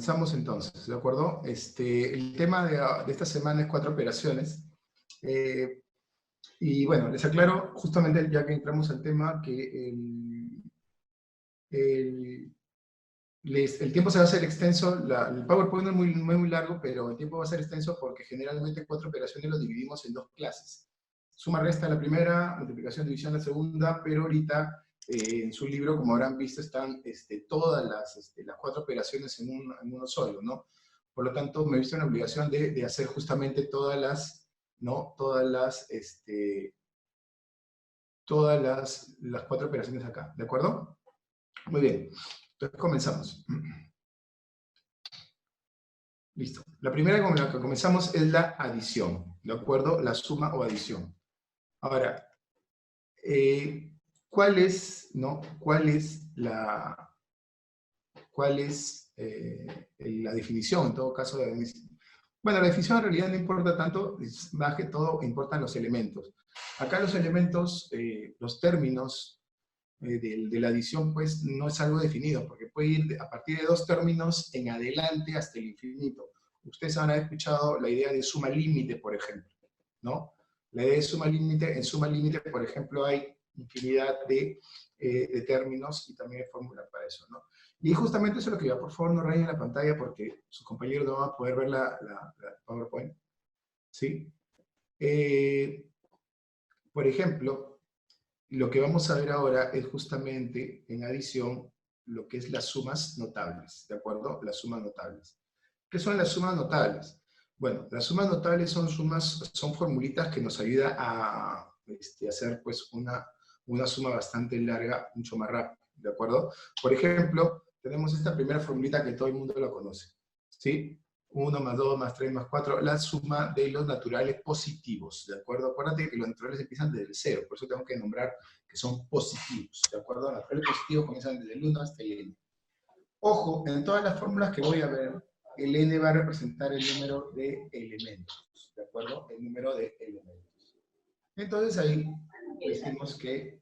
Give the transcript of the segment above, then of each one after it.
comenzamos entonces, ¿de acuerdo? El tema de esta semana es 4 operaciones. Y bueno, les aclaro, justamente ya que entramos al tema, que el tiempo se va a hacer extenso. El PowerPoint no es muy largo, pero el tiempo va a ser extenso porque generalmente 4 operaciones lo dividimos en 2 clases. Suma, resta la primera, multiplicación, división la segunda, pero ahorita en su libro, como habrán visto, están todas las 4 operaciones en uno solo, ¿no? Por lo tanto, me he visto en la obligación de hacer justamente todas las 4 operaciones acá, ¿de acuerdo? Muy bien, entonces comenzamos. Listo. La primera con la que comenzamos es la adición, ¿de acuerdo? La suma o adición. Ahora, ¿cuál es la definición, en todo caso? Bueno, la definición en realidad no importa tanto, más que todo importan los elementos. Acá los elementos, los términos de la adición, pues no es algo definido, porque puede ir a partir de 2 términos en adelante hasta el infinito. Ustedes han escuchado la idea de suma límite, por ejemplo, ¿no? La idea de suma límite, en suma límite, por ejemplo, hay infinidad de términos y también hay fórmula para eso, ¿no? Y justamente eso es lo que yo, por favor, no rayen la pantalla porque sus compañeros no van a poder ver la PowerPoint, ¿sí? Por ejemplo, lo que vamos a ver ahora es justamente en adición lo que es las sumas notables, ¿de acuerdo? Las sumas notables. ¿Qué son las sumas notables? Bueno, las sumas notables son formulitas que nos ayudan a hacer pues una suma bastante larga, mucho más rápido, ¿de acuerdo? Por ejemplo, tenemos esta primera formulita que todo el mundo la conoce, ¿sí? 1 más 2 más 3 más 4, la suma de los naturales positivos, ¿de acuerdo? Acuérdate que los naturales empiezan desde el 0, por eso tengo que nombrar que son positivos, ¿de acuerdo? Los naturales positivos comienzan desde el 1 hasta el n. Ojo, en todas las fórmulas que voy a ver, el n va a representar el número de elementos, ¿de acuerdo? El número de elementos. Entonces ahí decimos que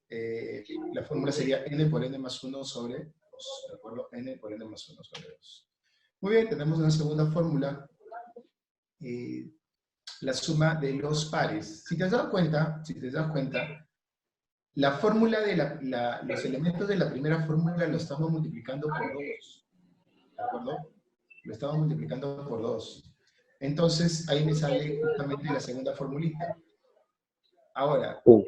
la fórmula sería n por n más 1 sobre 2, ¿de acuerdo? N por n más 1 sobre 2. Muy bien, tenemos una segunda fórmula, la suma de los pares. Si te das cuenta, la fórmula de los elementos de la primera fórmula lo estamos multiplicando por 2, ¿de acuerdo? Lo estamos multiplicando por 2. Entonces, ahí me sale justamente la segunda formulita. Ahora, uy,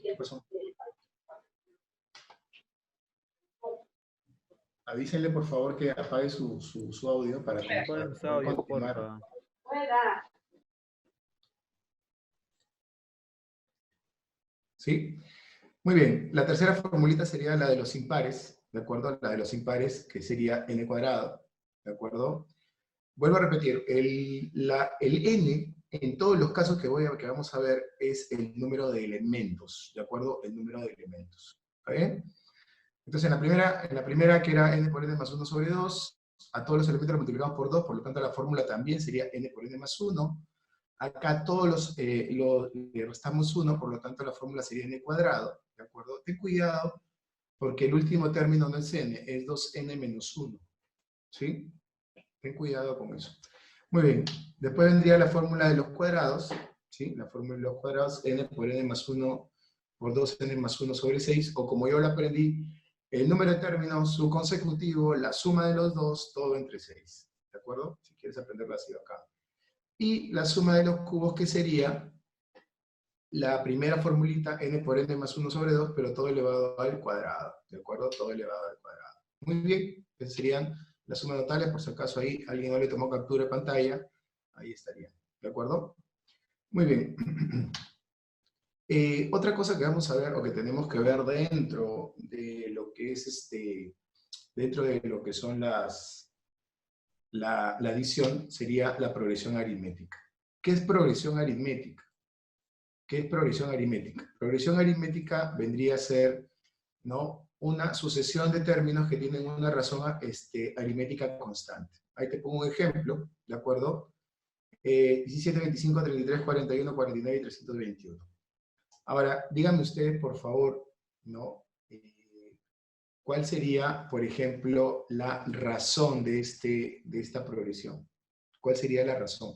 ¿qué pasó? Avísenle, por favor, que apague su audio para poder continuar. ¿Sí? Muy bien. La tercera formulita sería la de los impares, ¿de acuerdo? La de los impares, que sería n cuadrado, ¿de acuerdo? Vuelvo a repetir, el n, en todos los casos que vamos a ver, es el número de elementos, ¿de acuerdo? El número de elementos, ¿está bien? Entonces, en la primera que era n por n más 1 sobre 2, a todos los elementos los multiplicamos por 2, por lo tanto la fórmula también sería n por n más 1. Acá todos le restamos 1, por lo tanto la fórmula sería n cuadrado, ¿de acuerdo? Ten cuidado, porque el último término no es n, es 2n menos 1, ¿sí? Ten cuidado con eso. Muy bien, después vendría la fórmula de los cuadrados, ¿sí? La fórmula de los cuadrados, n por n más 1 por 2n más 1 sobre 6, o como yo lo aprendí, el número de términos, su consecutivo, la suma de los dos, todo entre 6, ¿de acuerdo? Si quieres aprenderlo así acá. Y la suma de los cubos, que sería la primera formulita, n por n más 1 sobre 2, pero todo elevado al cuadrado, ¿de acuerdo? Todo elevado al cuadrado. Muy bien, esas serían las sumas totales, por si acaso ahí alguien no le tomó captura de pantalla, ahí estarían, ¿de acuerdo? Muy bien. Otra cosa que vamos a ver, o que tenemos que ver dentro de lo que es dentro de lo que son la adición, sería la progresión aritmética. ¿Qué es progresión aritmética? ¿Qué es progresión aritmética? Progresión aritmética vendría a ser, ¿no?, una sucesión de términos que tienen una razón aritmética constante. Ahí te pongo un ejemplo, ¿de acuerdo? 17, 25, 33, 41, 49 y 321. Ahora, díganme ustedes, por favor, ¿no? ¿cuál sería, por ejemplo, la razón de esta progresión? ¿Cuál sería la razón?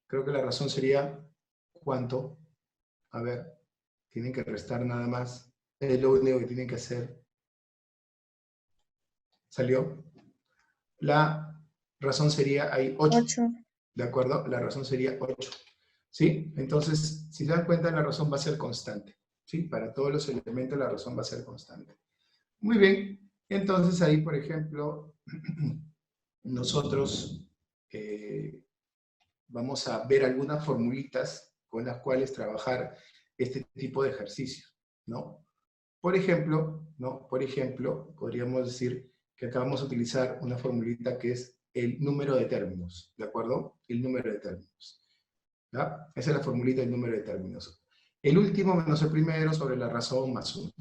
Creo que la razón sería ¿cuánto? A ver, tienen que restar nada más. Es lo único que tienen que hacer. ¿Salió? La razón sería ahí 8. 8. ¿De acuerdo? La razón sería 8. ¿Sí? Entonces, si se dan cuenta, la razón va a ser constante. ¿Sí? Para todos los elementos la razón va a ser constante. Muy bien. Entonces ahí, por ejemplo, nosotros vamos a ver algunas formulitas con las cuales trabajar este tipo de ejercicio, ¿no? Por ejemplo, ¿no? Por ejemplo, podríamos decir que acá vamos a utilizar una formulita que es el número de términos, ¿de acuerdo? El número de términos. ¿Ya? Esa es la formulita del número de términos. El último menos el primero sobre la razón más 1.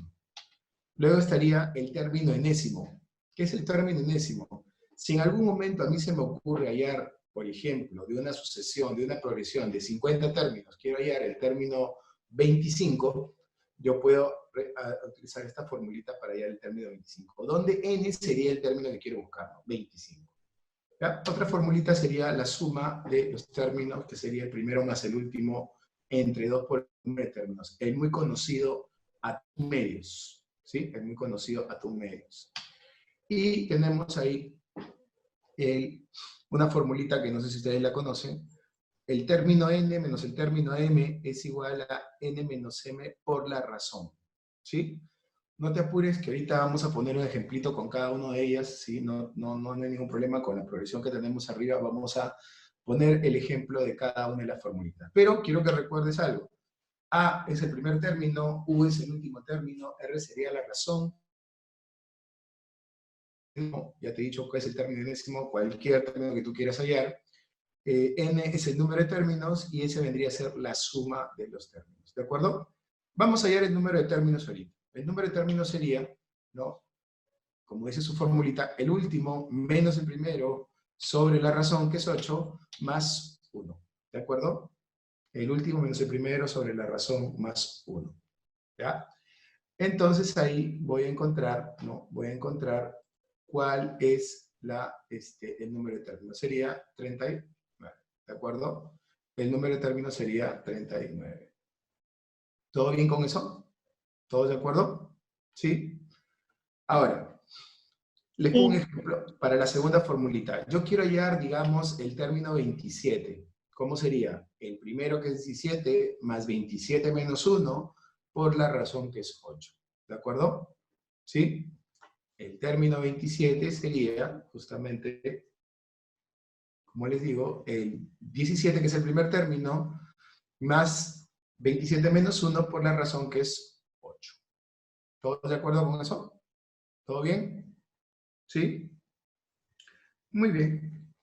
Luego estaría el término enésimo. ¿Qué es el término enésimo? Si en algún momento a mí se me ocurre hallar, por ejemplo, de una sucesión, de una progresión de 50 términos, quiero hallar el término 25, yo puedo utilizar esta formulita para hallar el término 25, donde n sería el término que quiero buscar, ¿no? 25. ¿Ya? Otra formulita sería la suma de los términos, que sería el primero más el último, entre 2 por el número de términos. El muy conocido atum medios, ¿sí? El muy conocido atum medios. Y tenemos ahí una formulita que no sé si ustedes la conocen. El término n menos el término m es igual a n menos m por la razón, ¿sí? No te apures, que ahorita vamos a poner un ejemplito con cada una de ellas, ¿sí? No hay ningún problema con la progresión que tenemos arriba, vamos a poner el ejemplo de cada una de las formulitas. Pero quiero que recuerdes algo. A es el primer término, U es el último término, R sería la razón. Ya te he dicho cuál es el término enésimo, cualquier término que tú quieras hallar. N es el número de términos y ese vendría a ser la suma de los términos, ¿de acuerdo? Vamos a hallar el número de términos ahorita. El número de términos sería, ¿no? Como dice su formulita, el último menos el primero sobre la razón, que es 8, más 1, ¿de acuerdo? El último menos el primero sobre la razón más 1, ¿ya? Entonces ahí voy a encontrar, ¿no? Voy a encontrar cuál es el número de términos. Sería 39, ¿de acuerdo? El número de términos sería 39. ¿Todo bien con eso? ¿Todos de acuerdo? ¿Sí? Ahora, les pongo un Sí. ejemplo para la segunda formulita. Yo quiero hallar, digamos, el término 27. ¿Cómo sería? El primero, que es 17, más 27 menos 1, por la razón que es 8. ¿De acuerdo? ¿Sí? El término 27 sería justamente, como les digo, el 17, que es el primer término, más 27 menos 1 por la razón que es 8. ¿Todos de acuerdo con eso? ¿Todo bien? ¿Sí? Muy bien.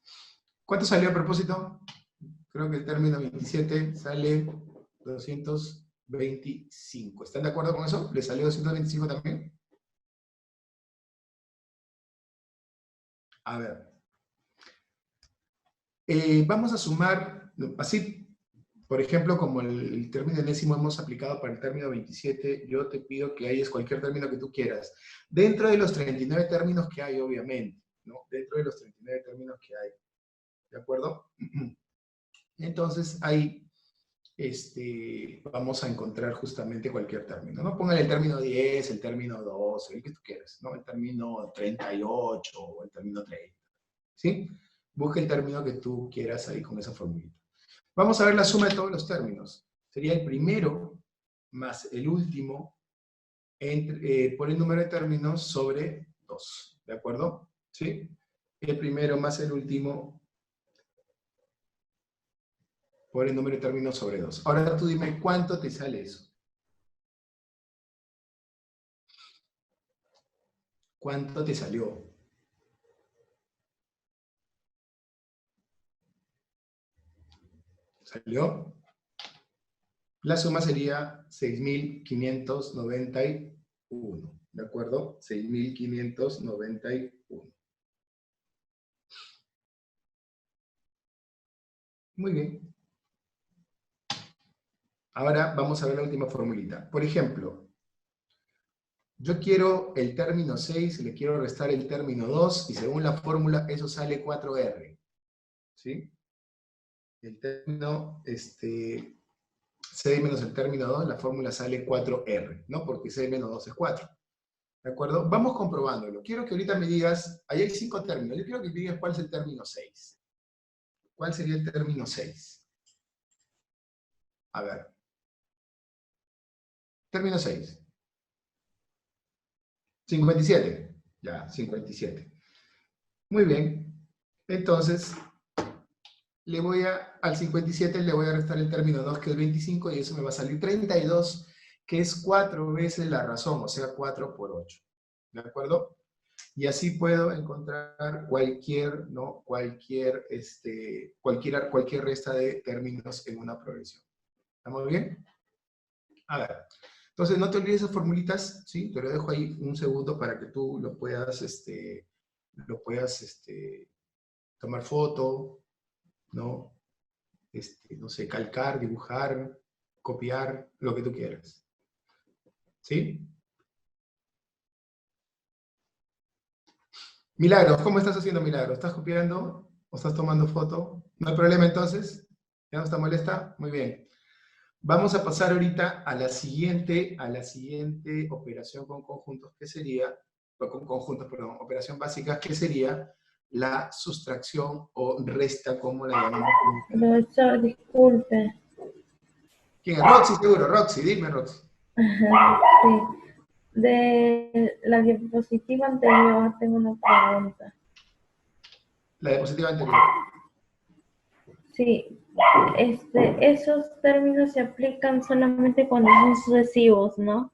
¿Cuánto salió a propósito? Creo que el término 27 sale 225. ¿Están de acuerdo con eso? ¿Le salió 225 también? A ver. Vamos a sumar, así, por ejemplo, como el término enésimo hemos aplicado para el término 27, yo te pido que hayas cualquier término que tú quieras. Dentro de los 39 términos que hay, obviamente, ¿no? Dentro de los 39 términos que hay. ¿De acuerdo? Entonces, ahí vamos a encontrar justamente cualquier término, ¿no? Póngale el término 10, el término 12, el que tú quieras, ¿no? El término 38 o el término 30, ¿sí? Busca el término que tú quieras ahí con esa formulita. Vamos a ver la suma de todos los términos. Sería el primero más el último por el número de términos sobre 2, ¿de acuerdo? ¿Sí? El primero más el último por el número de términos sobre 2. Ahora tú dime cuánto te sale eso. ¿Cuánto te salió? ¿Salió? La suma sería 6.591. ¿De acuerdo? 6.591. Muy bien. Ahora vamos a ver la última formulita. Por ejemplo, Yo quiero el término 6, le quiero restar el término 2, y según la fórmula, eso sale 4R. ¿Sí? El término 6 menos el término 2, la fórmula sale 4R, ¿no? Porque 6 menos 2 es 4. ¿De acuerdo? Vamos comprobándolo. Quiero que ahorita me digas, ahí hay 5 términos, yo quiero que me digas cuál es el término 6. ¿Cuál sería el término 6? A ver. Término 6. 57. Ya, 57. Muy bien. Entonces, al 57 le voy a restar el término 2, que es 25, y eso me va a salir 32, que es 4 veces la razón, o sea, 4 por 8. ¿De acuerdo? Y así puedo encontrar cualquier, ¿no? Cualquier resta de términos en una progresión. ¿Estamos bien? A ver. Entonces, no te olvides esas formulitas, ¿sí? Te lo dejo ahí un segundo para que tú lo puedas, tomar foto, ¿no? No sé, calcar, dibujar, copiar, lo que tú quieras. ¿Sí? Milagros, ¿cómo estás haciendo, Milagros? ¿Estás copiando o estás tomando foto? ¿No hay problema entonces? ¿Ya no está molesta? Muy bien. Vamos a pasar ahorita a la siguiente operación con conjuntos, que sería, operación básica, que sería la sustracción o resta, como la llamamos. Profesor, disculpe. ¿Quién es? Roxy, seguro. Roxy, dime, Roxy. Ajá, sí. De la diapositiva anterior tengo una pregunta. La diapositiva anterior. Sí, esos términos se aplican solamente cuando son sucesivos, ¿no?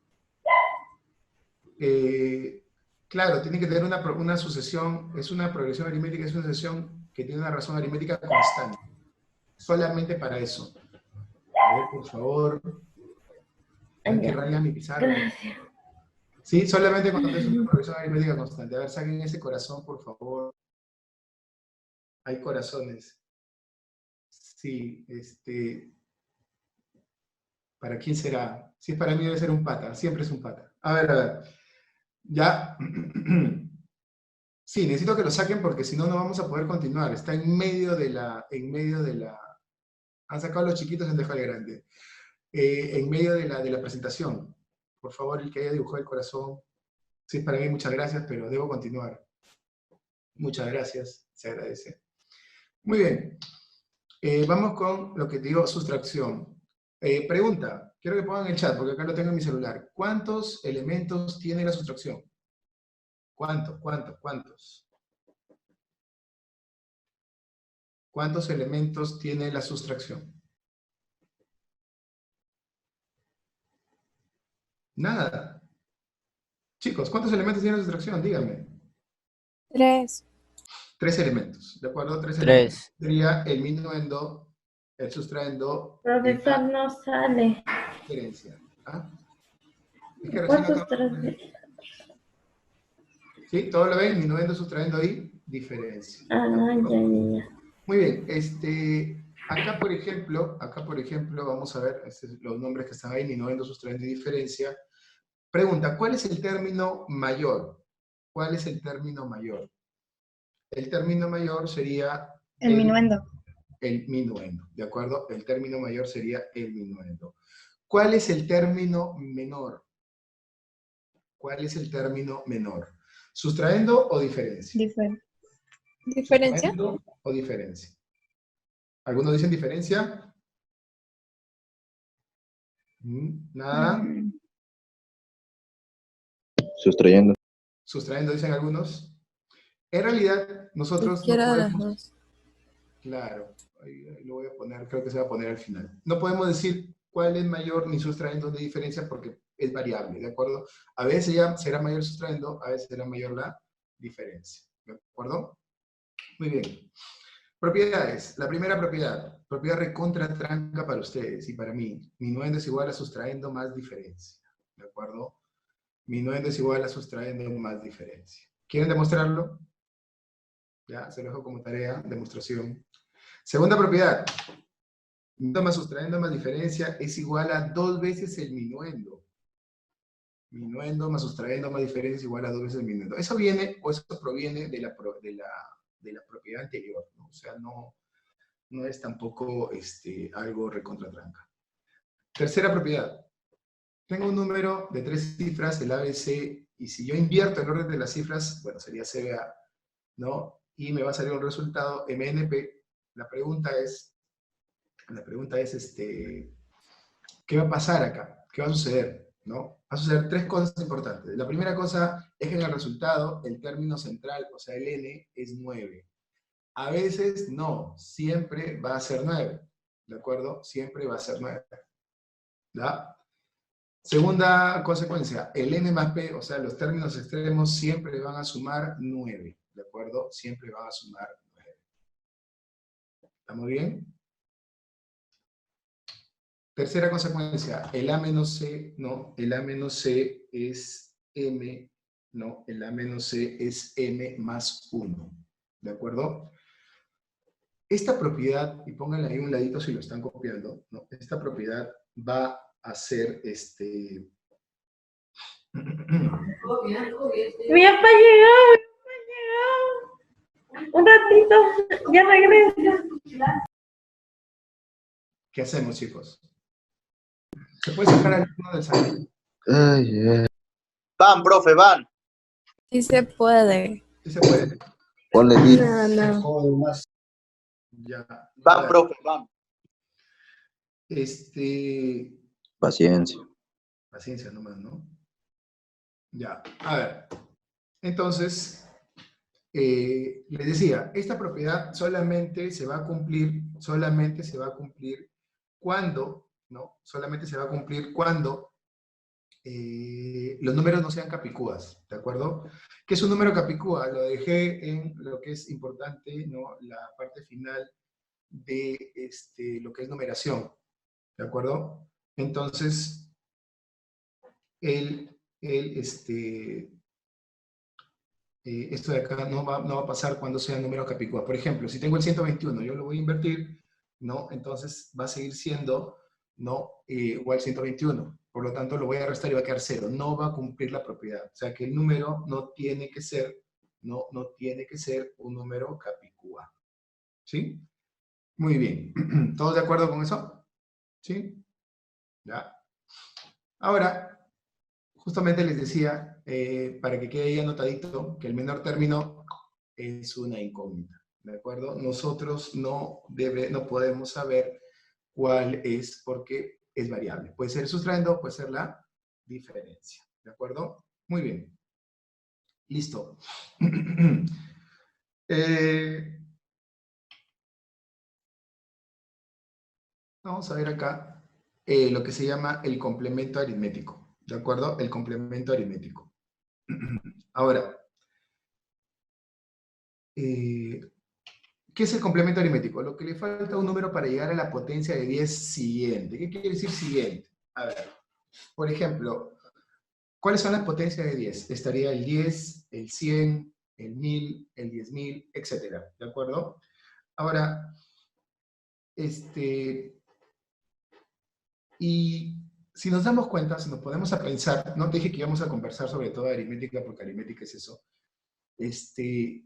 Claro, tiene que tener una sucesión, es una progresión aritmética, es una sucesión que tiene una razón aritmética constante. Solamente para eso. A ver, por favor. Ay, qué Ya, raya mi pizarra. gracias. Sí, solamente cuando es una progresión aritmética constante. A ver, saquen ese corazón, por favor. Hay corazones. Sí, ¿para quién será? Si es para mí debe ser un pata, siempre es un pata. A ver. Ya. Sí, necesito que lo saquen porque si no, no vamos a poder continuar. Está en medio de la. Han sacado los chiquitos y han dejado el grande. En medio de la presentación. Por favor, el que haya dibujado el corazón. Sí, es para mí, muchas gracias, pero debo continuar. Muchas gracias, se agradece. Muy bien. Vamos con lo que te digo, sustracción. Pregunta, quiero que pongan en el chat, porque acá lo tengo en mi celular. ¿Cuántos elementos tiene la sustracción? ¿Cuántos? ¿Cuántos elementos tiene la sustracción? Nada. Chicos, ¿cuántos elementos tiene la sustracción? Díganme. 3. 3 elementos, ¿de acuerdo? 3 elementos. 3. Sería el minuendo, el sustraendo y Profesor, la no sale. diferencia. ¿Ah? Es que recién ¿Cuántos acabo de tres? poner. ¿Sí? ¿Todo lo ven? Minuendo, sustrayendo y diferencia. Ah, ¿De acuerdo? ya. Muy bien. Acá, por ejemplo, vamos a ver los nombres que están ahí, minuendo, sustrayendo y diferencia. Pregunta, ¿cuál es el término mayor? ¿Cuál es el término mayor? El término mayor sería El minuendo. el minuendo, ¿de acuerdo? El término mayor sería el minuendo. ¿Cuál es el término menor? ¿Cuál es el término menor? ¿Sustrayendo o diferencia? ¿Diferencia? ¿Sustrayendo o diferencia? ¿Algunos dicen diferencia? ¿Nada? Sustrayendo. ¿Sustrayendo dicen algunos? En realidad, nosotros no Cualquiera de las podemos... dos. Claro, ahí lo voy a poner, creo que se va a poner al final. No podemos decir cuál es mayor ni sustrayendo ni diferencia porque es variable, ¿de acuerdo? A veces ya será mayor sustrayendo, a veces será mayor la diferencia, ¿de acuerdo? Muy bien. Propiedades. La primera propiedad recontra tranca para ustedes y para mí. Minuendo es igual a sustrayendo más diferencia, ¿de acuerdo? Minuendo es igual a sustrayendo más diferencia. ¿Quieren demostrarlo? Ya, se lo dejo como tarea, demostración. Segunda propiedad. Minuendo más sustrayendo más diferencia es igual a 2 veces el minuendo. Minuendo más sustrayendo más diferencia es igual a 2 veces minuendo. Eso viene, o eso proviene de la propiedad anterior, ¿no? O sea, no es tampoco algo recontratranca. Tercera propiedad. Tengo un número de 3 cifras, el ABC, y si yo invierto el orden de las cifras, bueno, sería CBA, ¿no? Y me va a salir un resultado MNP. La pregunta es, ¿qué va a pasar acá? ¿Qué va a suceder? ¿No? Va a suceder 3 cosas importantes. La primera cosa es que en el resultado el término central, o sea, el n, es 9. A veces no, siempre va a ser 9. ¿De acuerdo? Siempre va a ser 9. ¿Ya? Segunda consecuencia, el n más p, o sea, los términos extremos siempre van a sumar 9. ¿De acuerdo? Siempre van a sumar 9. ¿Estamos bien? Tercera consecuencia, el A menos C, no, el A menos C es M, no, el A menos C es M más 1, ¿de acuerdo? Esta propiedad, y pónganle ahí un ladito si lo están copiando, ¿no? Esta propiedad va a ser Mi papá llegó. Un ratito, ya regresa. ¿Qué hacemos, chicos? ¿Se puede sacar al alumno del salón? Van, profe, van. Sí se puede. ¿Sí se puede? Ponle No. Ya. Van, profe, van. Paciencia. Paciencia nomás, ¿no? Ya, a ver. Entonces, les decía, esta propiedad solamente se va a cumplir cuando, ¿no? Solamente se va a cumplir cuando los números no sean capicúas, ¿de acuerdo? ¿Qué es un número capicúa? Lo dejé en lo que es importante, ¿no? La parte final de lo que es numeración, ¿de acuerdo? Entonces, esto de acá no va a pasar cuando sea número capicúa. Por ejemplo, si tengo el 121, yo lo voy a invertir, ¿no? Entonces va a seguir siendo, ¿no? Igual 121. Por lo tanto, lo voy a restar y va a quedar 0. No va a cumplir la propiedad. O sea que el número no tiene que ser un número capicúa. ¿Sí? Muy bien. ¿Todos de acuerdo con eso? ¿Sí? Ya. Ahora, justamente les decía, para que quede ahí anotadito, que el menor término es una incógnita, ¿de acuerdo? Nosotros no podemos saber cuál es porque es variable. Puede ser sustrayendo, puede ser la diferencia, ¿de acuerdo? Muy bien. Listo. Vamos a ver acá lo que se llama el complemento aritmético, ¿de acuerdo? El complemento aritmético. Ahora, ¿qué es el complemento aritmético? Lo que le falta a un número para llegar a la potencia de 10 siguiente. ¿Qué quiere decir siguiente? A ver, por ejemplo, ¿cuáles son las potencias de 10? Estaría el 10, el 100, el 1000, el 10.000, etc. ¿De acuerdo? Ahora, y si nos damos cuenta, si nos ponemos a pensar, no te dije que íbamos a conversar sobre todo aritmética, porque aritmética es eso. Si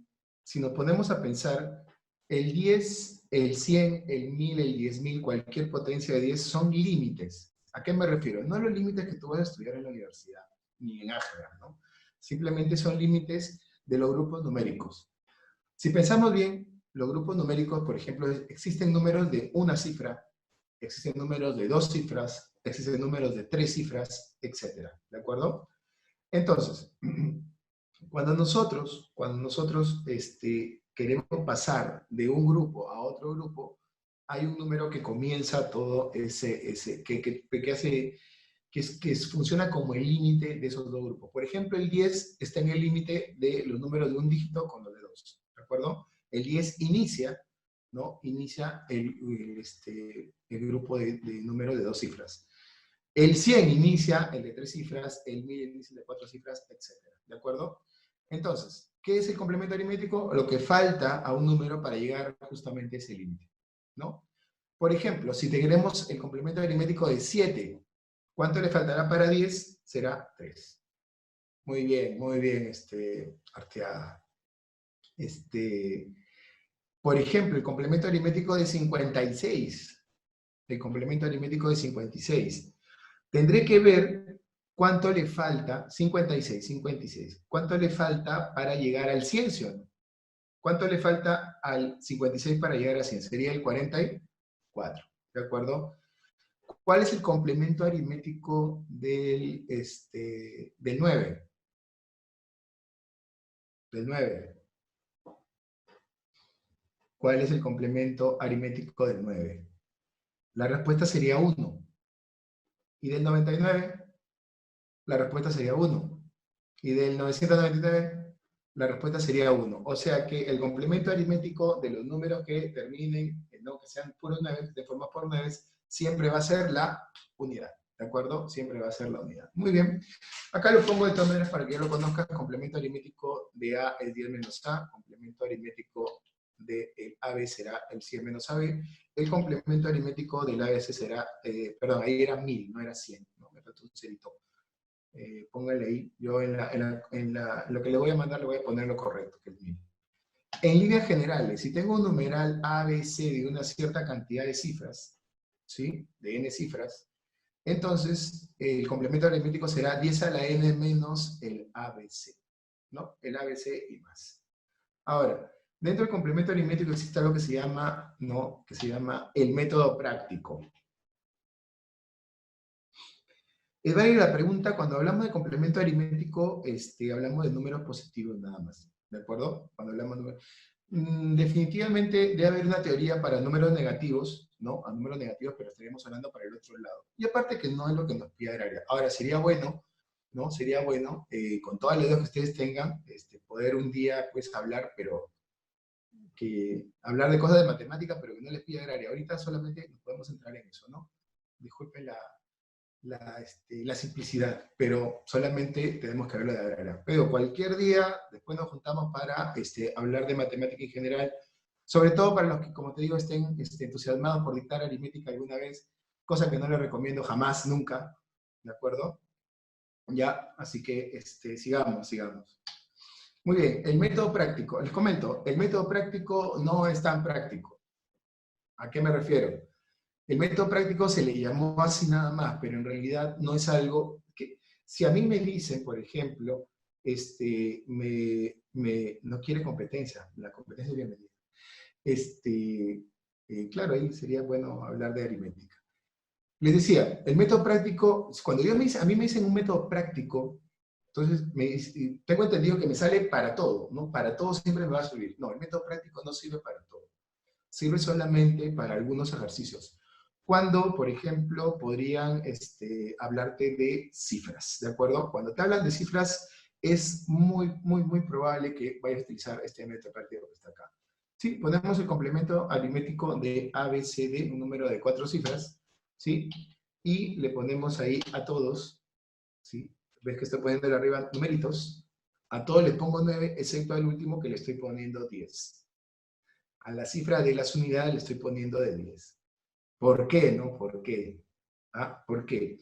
nos ponemos a pensar, el 10, el 100, el 1000, el 10.000, cualquier potencia de 10 son límites. ¿A qué me refiero? No los límites que tú vas a estudiar en la universidad, ni en álgebra, ¿no? Simplemente son límites de los grupos numéricos. Si pensamos bien, los grupos numéricos, por ejemplo, existen números de una cifra, existen números de 2 cifras, existen números de 3 cifras, etc. ¿De acuerdo? Entonces, cuando nosotros queremos pasar de un grupo a otro grupo, hay un número que comienza todo que funciona como el límite de esos dos grupos. Por ejemplo, el 10 está en el límite de los números de un dígito con los de 2, ¿de acuerdo? El 10 inicia, ¿no? Inicia el grupo de números de 2 cifras. El 100 inicia el de 3 cifras, el 1000 inicia el de 4 cifras, etc. ¿De acuerdo? Entonces, ¿qué es el complemento aritmético? Lo que falta a un número para llegar justamente a ese límite, ¿no? Por ejemplo, si tenemos el complemento aritmético de 7, ¿cuánto le faltará para 10? Será 3. muy bien, Arteaga. Por ejemplo, el complemento aritmético de 56. El complemento aritmético de 56. Tendré que ver cuánto le falta, 56, cuánto le falta para llegar al 100, ¿sí o no? ¿Cuánto le falta al 56 para llegar a 100? Sería el 44, ¿de acuerdo? ¿Cuál es el complemento aritmético del 9? Del 9. ¿Cuál es el complemento aritmético del 9? La respuesta sería 1. ¿Y del 99? La respuesta sería 1. ¿Y del 999? La respuesta sería 1. O sea que el complemento aritmético de los números que terminen, no, que sean puros 9, de forma por 9, siempre va a ser la unidad. ¿De acuerdo? Siempre va a ser la unidad. Muy bien. Acá lo pongo de todas maneras para que ya lo conozcas. Complemento aritmético de A es 10 menos A. Complemento aritmético del AB será el 100 menos AB. El complemento aritmético del ABC será, perdón, ahí era 1000, no era 100. ¿No? Me faltó un cerito. Póngale ahí. Yo lo que le voy a mandar le voy a poner lo correcto, que es 1000. En líneas generales, si tengo un numeral ABC de una cierta cantidad de cifras, ¿sí? De n cifras, entonces el complemento aritmético será 10 a la n menos el ABC, ¿no? El ABC y más. Ahora, dentro del complemento aritmético existe algo que se llama, ¿no? Que se llama el método práctico. Es válida la pregunta, cuando hablamos de complemento aritmético, hablamos de números positivos nada más, ¿de acuerdo? Cuando hablamos de números... definitivamente debe haber una teoría para números negativos, ¿no? A números negativos, pero estaríamos hablando para el otro lado. Y aparte que no es lo que nos pide el área. Ahora, sería bueno, ¿no? Sería bueno, con todas las dudas que ustedes tengan, poder un día, pues, hablar, pero hablar de cosas de matemáticas, pero que no les pida el área. Ahorita solamente nos podemos entrar en eso, ¿no? Disculpen la simplicidad, pero solamente tenemos que verlo de ahora. Pero cualquier día, después nos juntamos para hablar de matemática en general, sobre todo para los que, como te digo, estén entusiasmados por dictar aritmética alguna vez, cosa que no les recomiendo jamás, nunca, ¿de acuerdo? Ya, así que sigamos. Muy bien, el método práctico. Les comento, el método práctico no es tan práctico. ¿A qué me refiero? El método práctico se le llamó así nada más, pero en realidad no es algo que... Si a mí me dicen, por ejemplo, no quiere competencia, la competencia es bienvenida. Claro, ahí sería bueno hablar de aritmética. Les decía, el método práctico, cuando a mí me dicen un método práctico, entonces tengo entendido que me sale para todo, ¿no? Para todo siempre me va a servir. No, el método práctico no sirve para todo. Sirve solamente para algunos ejercicios. Cuando, por ejemplo, podrían hablarte de cifras, ¿de acuerdo? Cuando te hablan de cifras, es muy probable que vayas a utilizar este método práctico que está acá. Sí, ponemos el complemento aritmético de ABCD, un número de 4 cifras, ¿sí? Y le ponemos ahí a todos, ¿sí? ¿Ves que estoy poniendo arriba numeritos? A todos les pongo 9, excepto al último que le estoy poniendo 10. A la cifra de las unidades le estoy poniendo de 10. ¿Por qué, no? ¿Por qué? ¿Ah? ¿Por qué?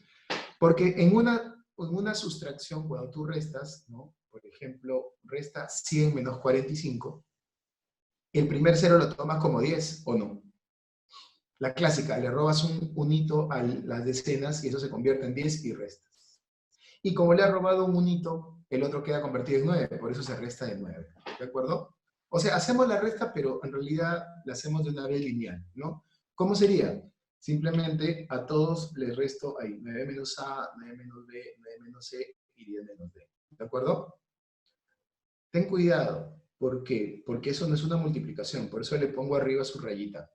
Porque en una sustracción, cuando tú restas, ¿no? Por ejemplo, resta 100 menos 45, el primer cero lo tomas como 10, ¿o no? La clásica, le robas un hito a las decenas y eso se convierte en 10 y restas. Y como le has robado un hito, el otro queda convertido en 9, por eso se resta de 9, ¿de acuerdo? O sea, hacemos la resta, pero en realidad la hacemos de una vez lineal, ¿no? ¿Cómo sería? Simplemente a todos les resto ahí 9 menos A, 9 menos B, 9 menos C y 10 menos D. ¿De acuerdo? Ten cuidado. ¿Por qué? Porque eso no es una multiplicación. Por eso le pongo arriba su rayita.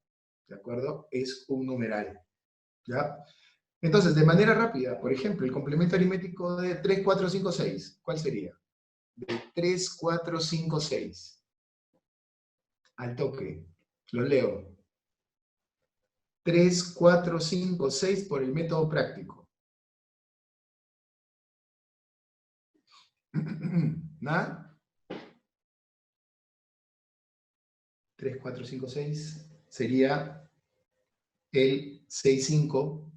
¿De acuerdo? Es un numeral. ¿Ya? Entonces, de manera rápida, por ejemplo, el complemento aritmético de 3, 4, 5, 6. ¿Cuál sería? De 3, 4, 5, 6. Al toque. Lo leo. 3, 4, 5, 6 por el método práctico. ¿Nada? 3, 4, 5, 6 sería el 6, 5,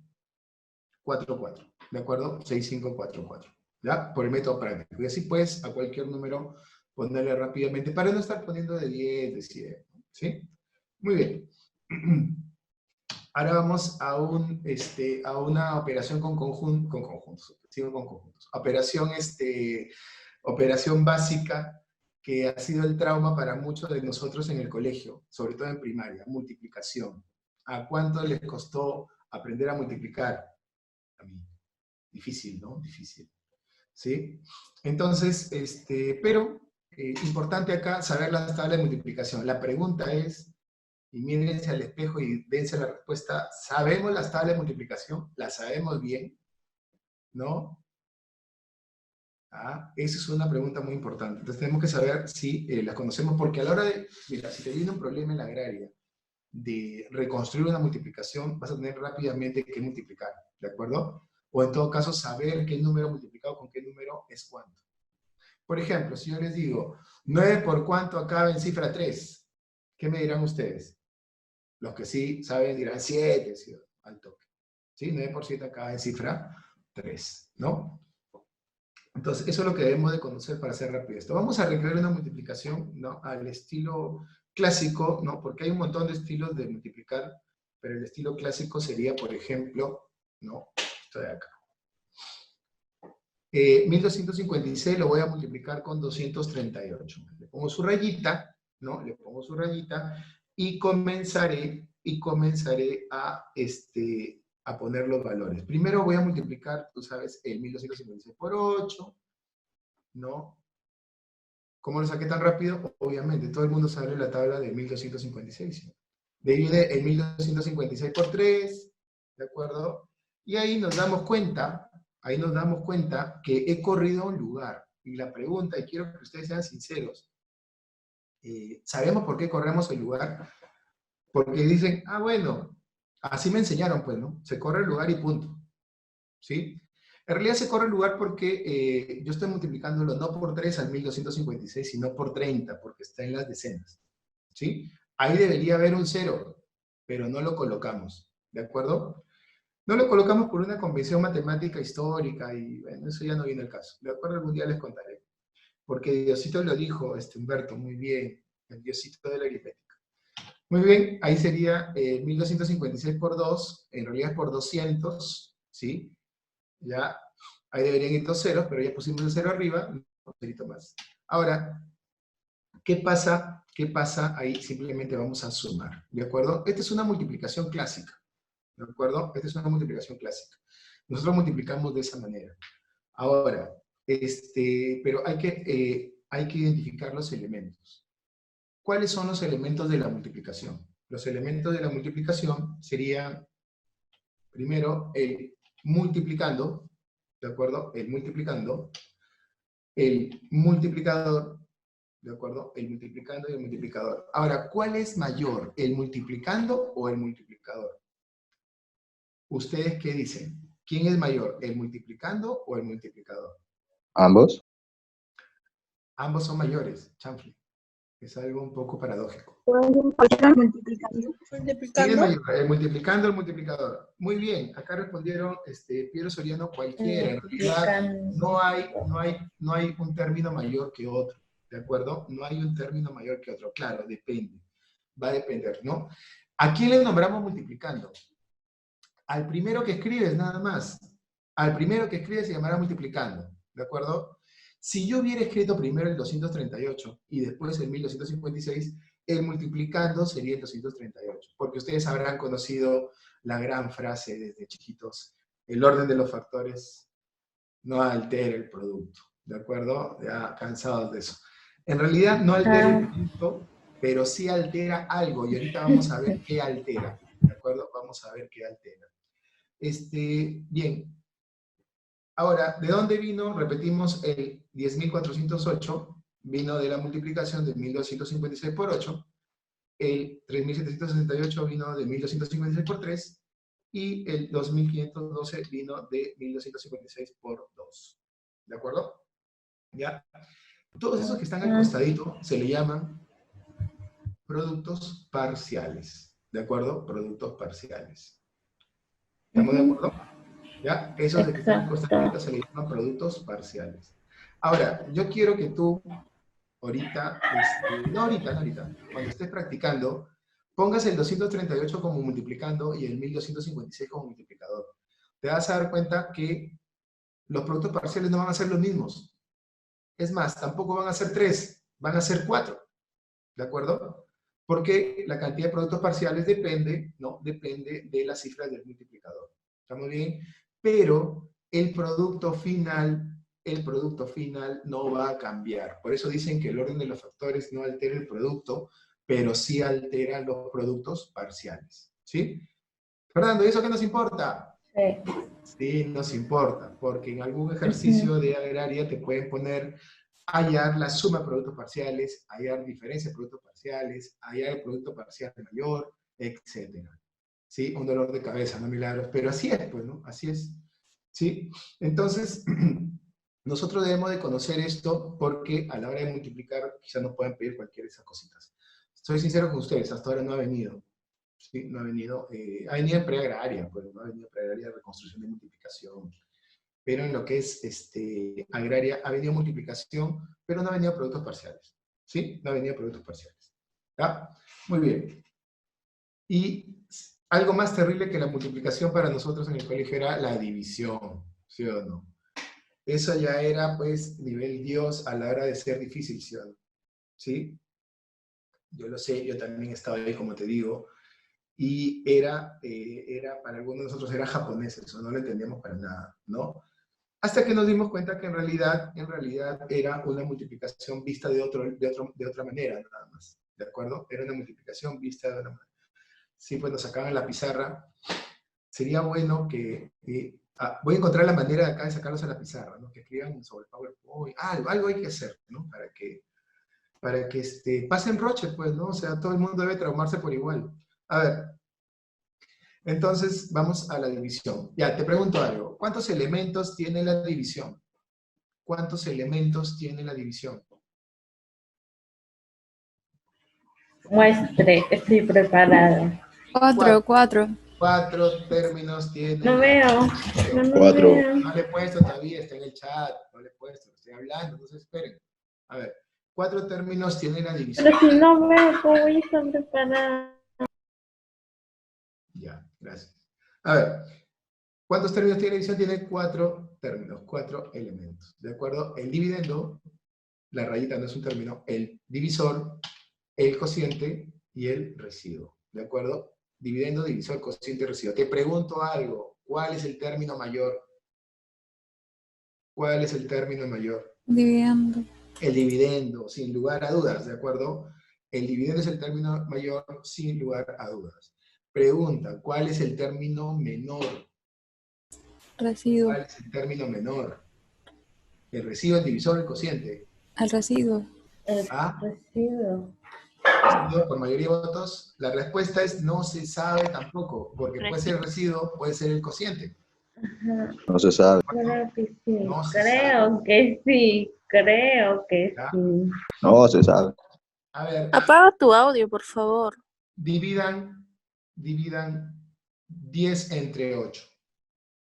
4, 4. ¿De acuerdo? 6, 5, 4, 4. ¿ya? Por el método práctico. Y así pues, a cualquier número ponerle rápidamente, para no estar poniendo de 10, de 100, ¿sí? Muy bien. Ahora vamos a una operación con conjuntos. Sigo con conjuntos. Operación básica que ha sido el trauma para muchos de nosotros en el colegio, sobre todo en primaria, multiplicación. ¿A cuánto les costó aprender a multiplicar? A mí. Difícil, ¿no? Difícil. ¿Sí? Entonces, pero importante acá saber las tablas de multiplicación. La pregunta es, y mírense al espejo y dense la respuesta, ¿sabemos las tablas de multiplicación? ¿Las sabemos bien? ¿No? Esa es una pregunta muy importante. Entonces tenemos que saber si las conocemos, porque a la hora de, mira, si te viene un problema en la agraria de reconstruir una multiplicación, vas a tener rápidamente que multiplicar, ¿de acuerdo? O en todo caso, saber qué número multiplicado con qué número es cuánto. Por ejemplo, si yo les digo, 9 por cuánto acaba en cifra 3, ¿qué me dirán ustedes? Los que sí saben dirán 7, ¿sí? Al toque. ¿Sí? 9 por 7 acaba en cifra 3, ¿no? Entonces, eso es lo que debemos de conocer para hacer rápido esto. Vamos a recrear una multiplicación, ¿no? Al estilo clásico, ¿no? Porque hay un montón de estilos de multiplicar, pero el estilo clásico sería, por ejemplo, ¿no? Esto de acá. 1256 lo voy a multiplicar con 238. Le pongo su rayita, ¿no? Le pongo su rayita y comenzaré a poner los valores. Primero voy a multiplicar, tú sabes, el 1256 por 8, ¿no? ¿Cómo lo saqué tan rápido? Obviamente, todo el mundo sabe la tabla de 1256. ¿No? Divide el 1256 por 3, ¿de acuerdo? Y ahí nos damos cuenta que he corrido a un lugar. Y la pregunta, y quiero que ustedes sean sinceros, ¿sabemos por qué corremos el lugar? Porque dicen, bueno, así me enseñaron, pues, ¿no? Se corre el lugar y punto. ¿Sí? En realidad se corre el lugar porque yo estoy multiplicándolo no por 3 al 1256, sino por 30, porque está en las decenas. ¿Sí? Ahí debería haber un 0, pero no lo colocamos. ¿De acuerdo? No lo colocamos por una convención matemática histórica y bueno, eso ya no viene al caso. ¿De acuerdo? Algún día les contaré. Porque Diosito lo dijo, Humberto, muy bien, el Diosito de la aritmética. Muy bien, ahí sería 1256 por 2, en realidad es por 200, ¿sí? Ya, ahí deberían ir dos ceros, pero ya pusimos el 0 arriba, un cerito más. Ahora, ¿qué pasa? ¿Qué pasa? Ahí simplemente vamos a sumar, ¿de acuerdo? Esta es una multiplicación clásica, ¿de acuerdo? Esta es una multiplicación clásica. Nosotros multiplicamos de esa manera. Ahora, pero hay que identificar los elementos. ¿Cuáles son los elementos de la multiplicación? Los elementos de la multiplicación serían, primero, el multiplicando, ¿de acuerdo? El multiplicando, el multiplicador, ¿de acuerdo? El multiplicando y el multiplicador. Ahora, ¿cuál es mayor, el multiplicando o el multiplicador? ¿Ustedes qué dicen? ¿Quién es mayor, el multiplicando o el multiplicador? Ambos. Ambos son mayores, chanfle. Es algo un poco paradójico. Multiplicando. ¿Quién es mayor? El multiplicando o el multiplicador. Muy bien, acá respondieron Piero Soriano, cualquiera. En realidad no hay un término mayor que otro, ¿de acuerdo? No hay un término mayor que otro. Claro, depende. Va a depender, ¿no? ¿A quién le nombramos multiplicando? Al primero que escribes, nada más. Al primero que escribes se llamará multiplicando, ¿de acuerdo? Si yo hubiera escrito primero el 238 y después el 1256, el multiplicando sería el 238, porque ustedes habrán conocido la gran frase desde chiquitos, el orden de los factores no altera el producto, ¿de acuerdo? Ya cansados de eso. En realidad no altera el producto, pero sí altera algo, y ahorita vamos a ver qué altera, ¿de acuerdo? Vamos a ver qué altera. Bien. Ahora, ¿de dónde vino? Repetimos, el 10.408 vino de la multiplicación de 1.256 por 8, el 3.768 vino de 1.256 por 3, y el 2.512 vino de 1.256 por 2. ¿De acuerdo? ¿Ya? Todos esos que están al costadito se le llaman productos parciales. ¿De acuerdo? Productos parciales. ¿Estamos de acuerdo? ¿Ya? Esos de que están Exacto. costaditos se le llaman productos parciales. Ahora, yo quiero que tú, ahorita, no ahorita, no ahorita, cuando estés practicando, pongas el 238 como multiplicando y el 1256 como multiplicador. Te vas a dar cuenta que los productos parciales no van a ser los mismos. Es más, tampoco van a ser 3, van a ser 4. ¿De acuerdo? Porque la cantidad de productos parciales depende, ¿no? Depende de las cifras del multiplicador. ¿Estamos bien? Pero el producto final no va a cambiar. Por eso dicen que el orden de los factores no altera el producto, pero sí altera los productos parciales. ¿Sí? Fernando, ¿y eso qué nos importa? Sí. Sí, nos importa, porque en algún ejercicio de agraria te pueden poner hallar la suma de productos parciales, hallar diferencia de productos parciales, hallar el producto parcial mayor, etc. ¿Sí? Un dolor de cabeza, no milagros, pero así es, pues, ¿no? Así es. ¿Sí? Entonces, nosotros debemos de conocer esto porque a la hora de multiplicar quizás nos puedan pedir cualquiera de esas cositas. Soy sincero con ustedes, hasta ahora no ha venido. Sí, no ha venido en preagraria, pues, no ha venido preagraria, reconstrucción de multiplicación, pero en lo que es agraria ha venido multiplicación, pero no ha venido productos parciales, ¿sí? No ha venido productos parciales, ¿ya? Muy bien. Y algo más terrible que la multiplicación para nosotros en el colegio era la división, ¿sí o no? Eso ya era, pues, nivel Dios a la hora de ser difícil, ¿sí o no? ¿Sí? Yo lo sé, yo también estaba ahí, como te digo, y para algunos de nosotros era japonés, eso no lo entendíamos para nada, ¿no? Hasta que nos dimos cuenta que en realidad era una multiplicación vista de otra manera, nada más, ¿de acuerdo? Era una multiplicación vista de otra manera. Sí, pues nos sacaban la pizarra. Sería bueno que, voy a encontrar la manera de acá de sacarlos a la pizarra, ¿no? Que escriban sobre PowerPoint, algo hay que hacer, ¿no? Para que pasen roche, pues, ¿no? O sea, todo el mundo debe traumarse por igual. A ver, entonces vamos a la división. Ya, te pregunto algo. ¿Cuántos elementos tiene la división? ¿Cuántos elementos tiene la división? Muestre, estoy preparada. Cuatro. 4 términos tiene No la veo, división. no 4. veo. No le he puesto todavía, está en el chat. No le he puesto, estoy hablando, no se esperen. A ver, 4 términos tiene la división. Pero si no veo, ¿cómo voy a estar preparada? Ya, gracias. A ver, ¿cuántos términos tiene la división? Tiene 4 términos, 4 elementos. ¿De acuerdo? El dividendo, la rayita no es un término, el divisor, el cociente y el residuo. ¿De acuerdo? Dividendo, divisor, cociente, residuo. Te pregunto algo. ¿Cuál es el término mayor? ¿Cuál es el término mayor? Dividiendo. El dividendo, sin lugar a dudas, ¿de acuerdo? El dividendo es el término mayor, sin lugar a dudas. Pregunta, ¿cuál es el término menor? Residuo. ¿Cuál es el término menor? El residuo, el divisor, el cociente. El residuo. El ¿Ah? residuo. Residuo por mayoría de votos. La respuesta es no se sabe tampoco, porque puede ser el residuo, puede ser el cociente. Ajá. No se sabe. Creo que sí. No se Creo que sí. Creo que ¿Ya? sí. No se sabe. A ver, Apaga tu audio, por favor. dividan 10 entre 8.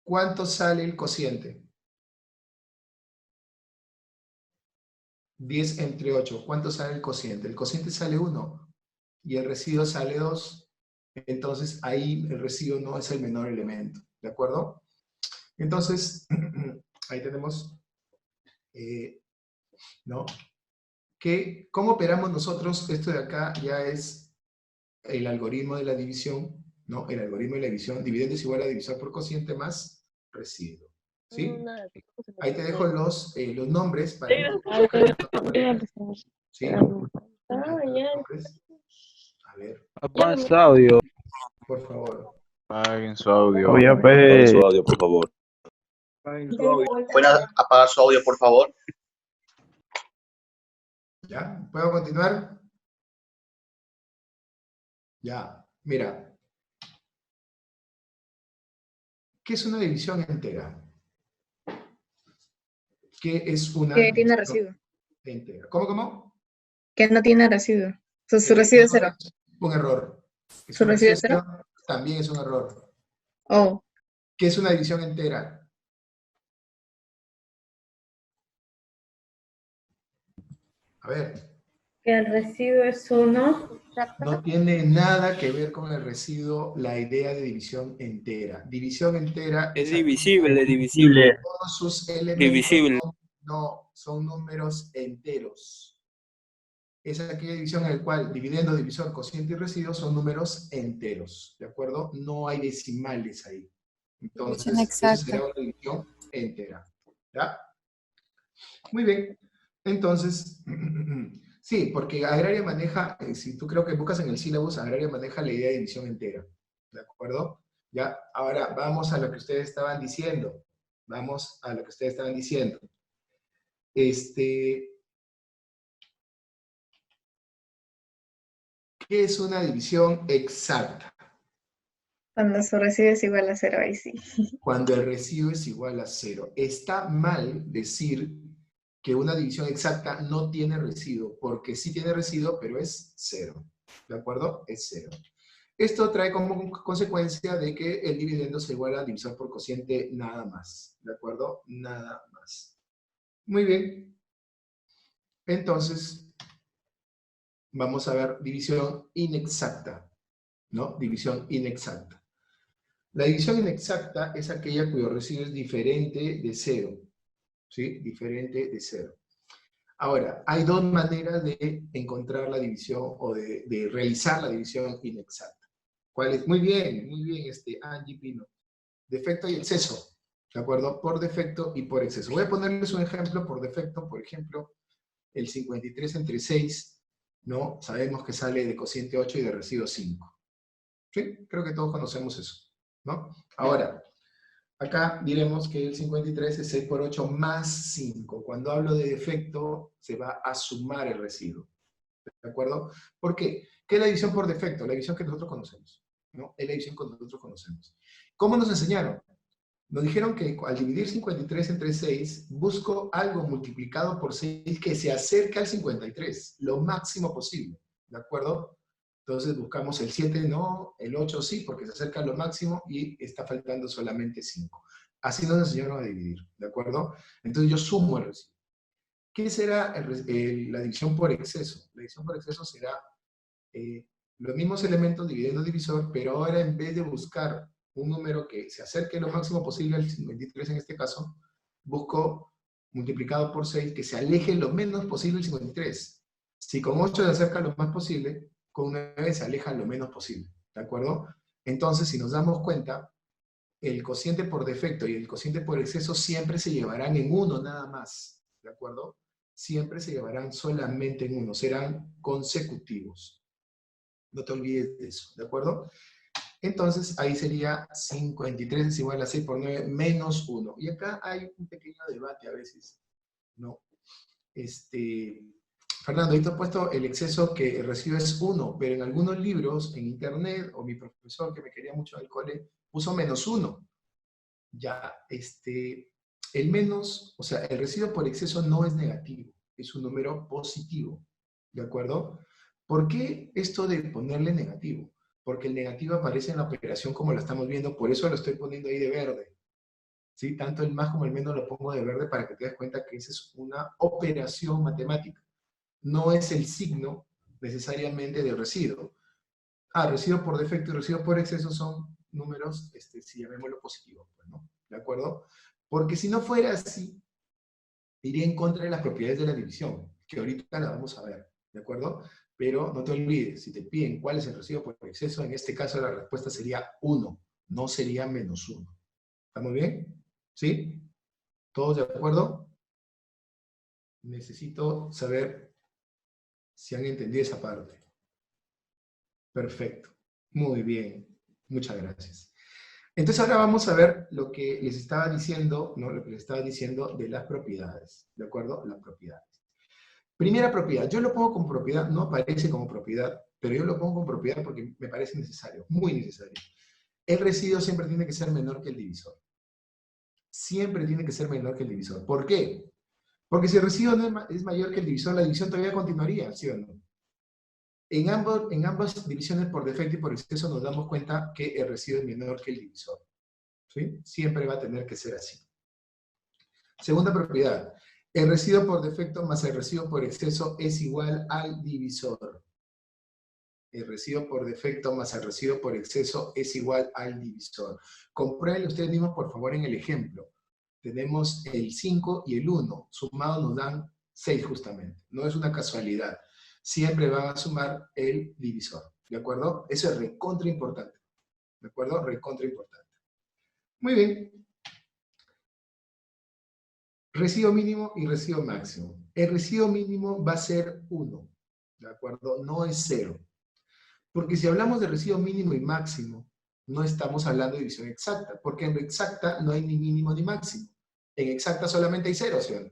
¿Cuánto sale el cociente? 10 entre 8. ¿Cuánto sale el cociente? El cociente sale 1 y el residuo sale 2. Entonces ahí el residuo no es el menor elemento. ¿De acuerdo? Entonces, ahí tenemos, ¿no? ¿Cómo operamos nosotros? Esto de acá ya es el algoritmo de la división, ¿no? El algoritmo de la división. Dividendo es igual a divisor por cociente más residuo. ¿Sí? Ahí te dejo los nombres para que... ¿Sí? Nombres. A ver, Apaga su audio. por favor. Apaguen su audio. Oye, Apague su audio, por favor. ¿Pueden apagar su audio, por favor? ¿Ya? ¿Puedo continuar? Ya. Mira. ¿Qué es una división entera? ¿Qué es una Que tiene división residuo. entera? ¿Cómo? Que no tiene residuo. Entonces, su residuo es cero. Un error. ¿Su residuo es cero? También es un error. Oh. ¿Qué es una división entera? A ver. Que el residuo es 1. No tiene nada que ver con el residuo la idea de división entera. División entera Es aquella divisible, en divisible. que todos sus elementos Divisible. son números enteros. Es aquella división en la cual dividendo, divisor, cociente y residuo son números enteros. ¿De acuerdo? No hay decimales ahí. Entonces, División eso exacta. será una división entera. ¿Ya? Muy bien. Entonces, sí, porque agraria maneja, si tú creo que buscas en el sílabus, agraria maneja la idea de división entera. ¿De acuerdo? Ya, ahora vamos a lo que ustedes estaban diciendo. Vamos a lo que ustedes estaban diciendo. ¿Qué es una división exacta? Cuando su residuo es igual a 0, ahí sí. Cuando el residuo es igual a 0. Está mal decir que una división exacta no tiene residuo, porque sí tiene residuo, pero es 0. ¿De acuerdo? Es 0. Esto trae como consecuencia de que el dividendo se iguala a divisor por cociente nada más. ¿De acuerdo? Nada más. Muy bien. Entonces, vamos a ver división inexacta. ¿No? División inexacta. La división inexacta es aquella cuyo residuo es diferente de 0. ¿Sí? Diferente de 0. Ahora, hay dos maneras de encontrar la división o de realizar la división inexacta. ¿Cuál es? Muy bien, Angie Pino. Defecto y exceso, ¿de acuerdo? Por defecto y por exceso. Voy a ponerles un ejemplo por defecto. Por ejemplo, el 53 entre 6, ¿no? Sabemos que sale de cociente 8 y de residuo 5. ¿Sí? Creo que todos conocemos eso, ¿no? Ahora, acá diremos que el 53 es 6 por 8 más 5. Cuando hablo de defecto, se va a sumar el residuo. ¿De acuerdo? ¿Por qué? ¿Qué es la división por defecto? La división que nosotros conocemos, ¿no? Es la división que nosotros conocemos. ¿Cómo nos enseñaron? Nos dijeron que al dividir 53 entre 6, busco algo multiplicado por 6 que se acerque al 53, lo máximo posible. ¿De acuerdo? Entonces buscamos el 7 no, el 8 sí, porque se acerca a lo máximo y está faltando solamente 5. Así nos enseñaron a dividir, ¿de acuerdo? Entonces yo sumo el residuo. ¿Qué será la división por exceso? La división por exceso será los mismos elementos dividiendo divisor, pero ahora en vez de buscar un número que se acerque lo máximo posible al 53 en este caso, busco multiplicado por 6 que se aleje lo menos posible el 53. Si con 8 se acerca lo más posible, con 9 se aleja lo menos posible. ¿De acuerdo? Entonces, si nos damos cuenta, el cociente por defecto y el cociente por exceso siempre se llevarán en 1 nada más. ¿De acuerdo? Siempre se llevarán solamente en 1. Serán consecutivos. No te olvides de eso. ¿De acuerdo? Entonces, ahí sería 53 es igual a 6 por 9 menos 1. Y acá hay un pequeño debate a veces, ¿no? Fernando, ahí te he puesto el exceso que el residuo es 1, pero en algunos libros, en internet, o mi profesor que me quería mucho en el cole, puso menos 1. Ya, el menos, o sea, el residuo por exceso no es negativo, es un número positivo, ¿de acuerdo? ¿Por qué esto de ponerle negativo? Porque el negativo aparece en la operación como la estamos viendo, por eso lo estoy poniendo ahí de verde. ¿Sí? Tanto el más como el menos lo pongo de verde para que te des cuenta que esa es una operación matemática. No es el signo necesariamente del residuo. Residuo por defecto y residuo por exceso son números, si llamémoslo positivos, pues, ¿no? ¿De acuerdo? Porque si no fuera así, iría en contra de las propiedades de la división, que ahorita la vamos a ver, ¿de acuerdo? Pero no te olvides, si te piden cuál es el residuo por exceso, en este caso la respuesta sería 1, no sería menos 1. ¿Estamos bien? ¿Sí? ¿Todos de acuerdo? Necesito saber si han entendido esa parte. Perfecto. Muy bien. Muchas gracias. Entonces ahora vamos a ver lo que les estaba diciendo, ¿no? Lo que les estaba diciendo de las propiedades. ¿De acuerdo? Las propiedades. Primera propiedad. Yo lo pongo como propiedad, no aparece como propiedad, pero yo lo pongo como propiedad porque me parece necesario, muy necesario. El residuo siempre tiene que ser menor que el divisor. Siempre tiene que ser menor que el divisor. ¿Por qué? Porque si el residuo no es mayor que el divisor, la división todavía continuaría, ¿sí o no? En ambas divisiones por defecto y por exceso nos damos cuenta que el residuo es menor que el divisor. ¿Sí? Siempre va a tener que ser así. Segunda propiedad. El residuo por defecto más el residuo por exceso es igual al divisor. El residuo por defecto más el residuo por exceso es igual al divisor. Comprueben ustedes mismos, por favor, en el ejemplo. Tenemos el 5 y el 1. Sumados nos dan 6 justamente. No es una casualidad. Siempre van a sumar el divisor. ¿De acuerdo? Eso es recontra importante. ¿De acuerdo? Recontra importante. Muy bien. Residuo mínimo y residuo máximo. El residuo mínimo va a ser 1. ¿De acuerdo? No es 0. Porque si hablamos de residuo mínimo y máximo, no estamos hablando de división exacta, porque en lo exacta no hay ni mínimo ni máximo. En exacta solamente hay 0, ¿sí o no?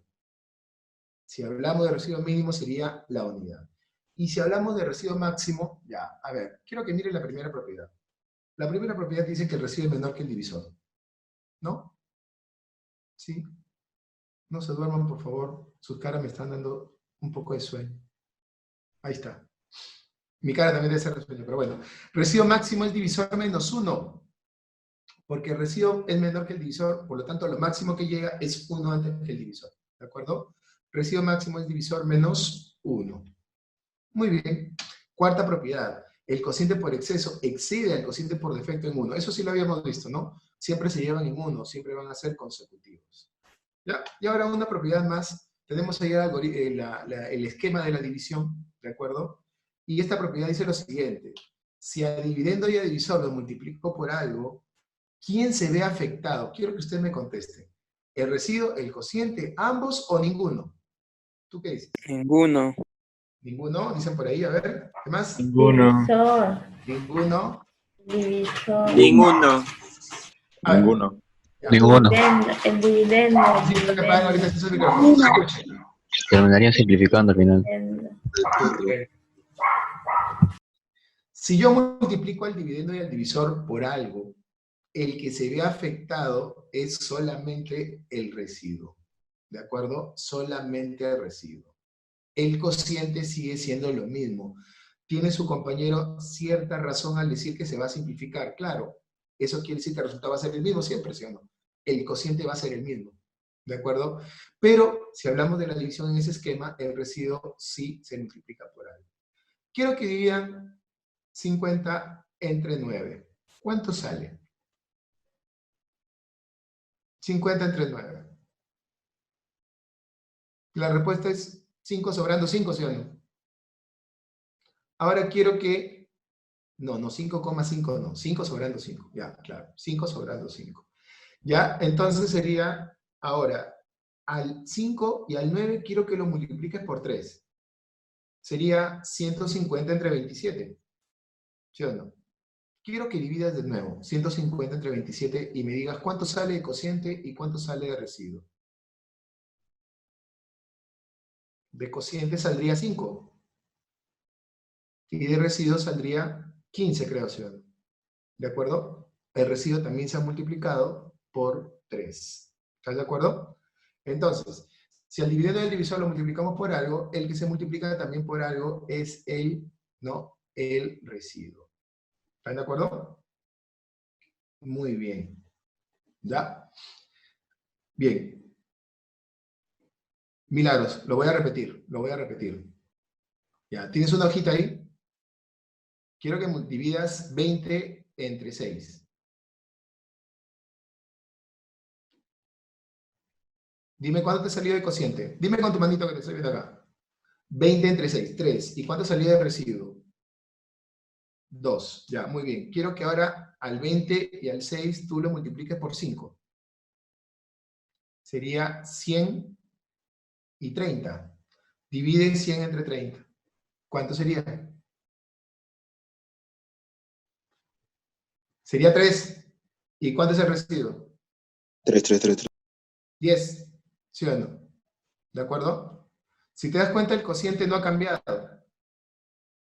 Si hablamos de residuo mínimo sería la unidad. Y si hablamos de residuo máximo, ya, a ver, quiero que miren la primera propiedad. La primera propiedad dice que el residuo es menor que el divisor. ¿No? ¿Sí? No se duerman, por favor. Sus caras me están dando un poco de sueño. Ahí está. Mi cara también debe ser de sueño, pero bueno. Residuo máximo es divisor menos 1. Porque el residuo es menor que el divisor, por lo tanto, lo máximo que llega es 1 antes que el divisor. ¿De acuerdo? Residuo máximo es divisor menos 1. Muy bien. Cuarta propiedad. El cociente por exceso excede al cociente por defecto en 1. Eso sí lo habíamos visto, ¿no? Siempre se llevan en 1, siempre van a ser consecutivos. ¿Ya? Y ahora una propiedad más. Tenemos ahí el esquema de la división, ¿de acuerdo? Y esta propiedad dice lo siguiente. Si a dividendo y a divisor lo multiplico por algo, ¿quién se ve afectado? Quiero que usted me conteste. ¿El residuo, el cociente, ambos o ninguno? ¿Tú qué dices? Ninguno. ¿Ninguno? Dicen por ahí, a ver. ¿Qué más? Divisor. Ninguno. Divisor. Ninguno. A ver. Ninguno. Ya. Ninguno. El dividendo. Sí, está que apaguen ahorita ese micrófono. Se escucha. Terminaría simplificando al final. Si yo multiplico al dividendo y al divisor por algo, el que se ve afectado es solamente el residuo. ¿De acuerdo? Solamente el residuo. El cociente sigue siendo lo mismo. Tiene su compañero cierta razón al decir que se va a simplificar. Claro, eso quiere decir que el resultado va a ser el mismo siempre, ¿sí o no? El cociente va a ser el mismo. ¿De acuerdo? Pero si hablamos de la división en ese esquema, el residuo sí se multiplica por algo. Quiero que dividan 50 entre 9. ¿Cuánto sale? 50 entre 9. La respuesta es 5 sobrando 5, ¿sí o no? Ahora quiero que... No, 5,5 no. 5 sobrando 5. Ya, claro. 5 sobrando 5. Ya, entonces sería... Ahora, al 5 y al 9 quiero que lo multipliques por 3. Sería 150 entre 27. ¿Sí o no? Quiero que dividas de nuevo 150 entre 27 y me digas cuánto sale de cociente y cuánto sale de residuo. De cociente saldría 5. Y de residuo saldría 15, creo, ¿sí o no? ¿De acuerdo? El residuo también se ha multiplicado por 3. ¿Estás de acuerdo? Entonces, si al dividendo y al divisor lo multiplicamos por algo, el que se multiplica también por algo es el residuo. ¿Están de acuerdo? Muy bien. ¿Ya? Bien. Milagros, lo voy a repetir, Ya, ¿tienes una hojita ahí? Quiero que dividas 20 entre 6. Dime cuánto te salió de cociente. Dime con tu manito que te estoy viendo acá. 20 entre 6, 3. ¿Y cuánto salió de residuo? 2. Ya, muy bien. Quiero que ahora al 20 y al 6 tú lo multipliques por 5. Sería 100 y 30. Divide 100 entre 30. ¿Cuánto sería? Sería 3. ¿Y cuánto es el residuo? 3. 10. ¿Sí o no? ¿De acuerdo? Si te das cuenta, el cociente no ha cambiado.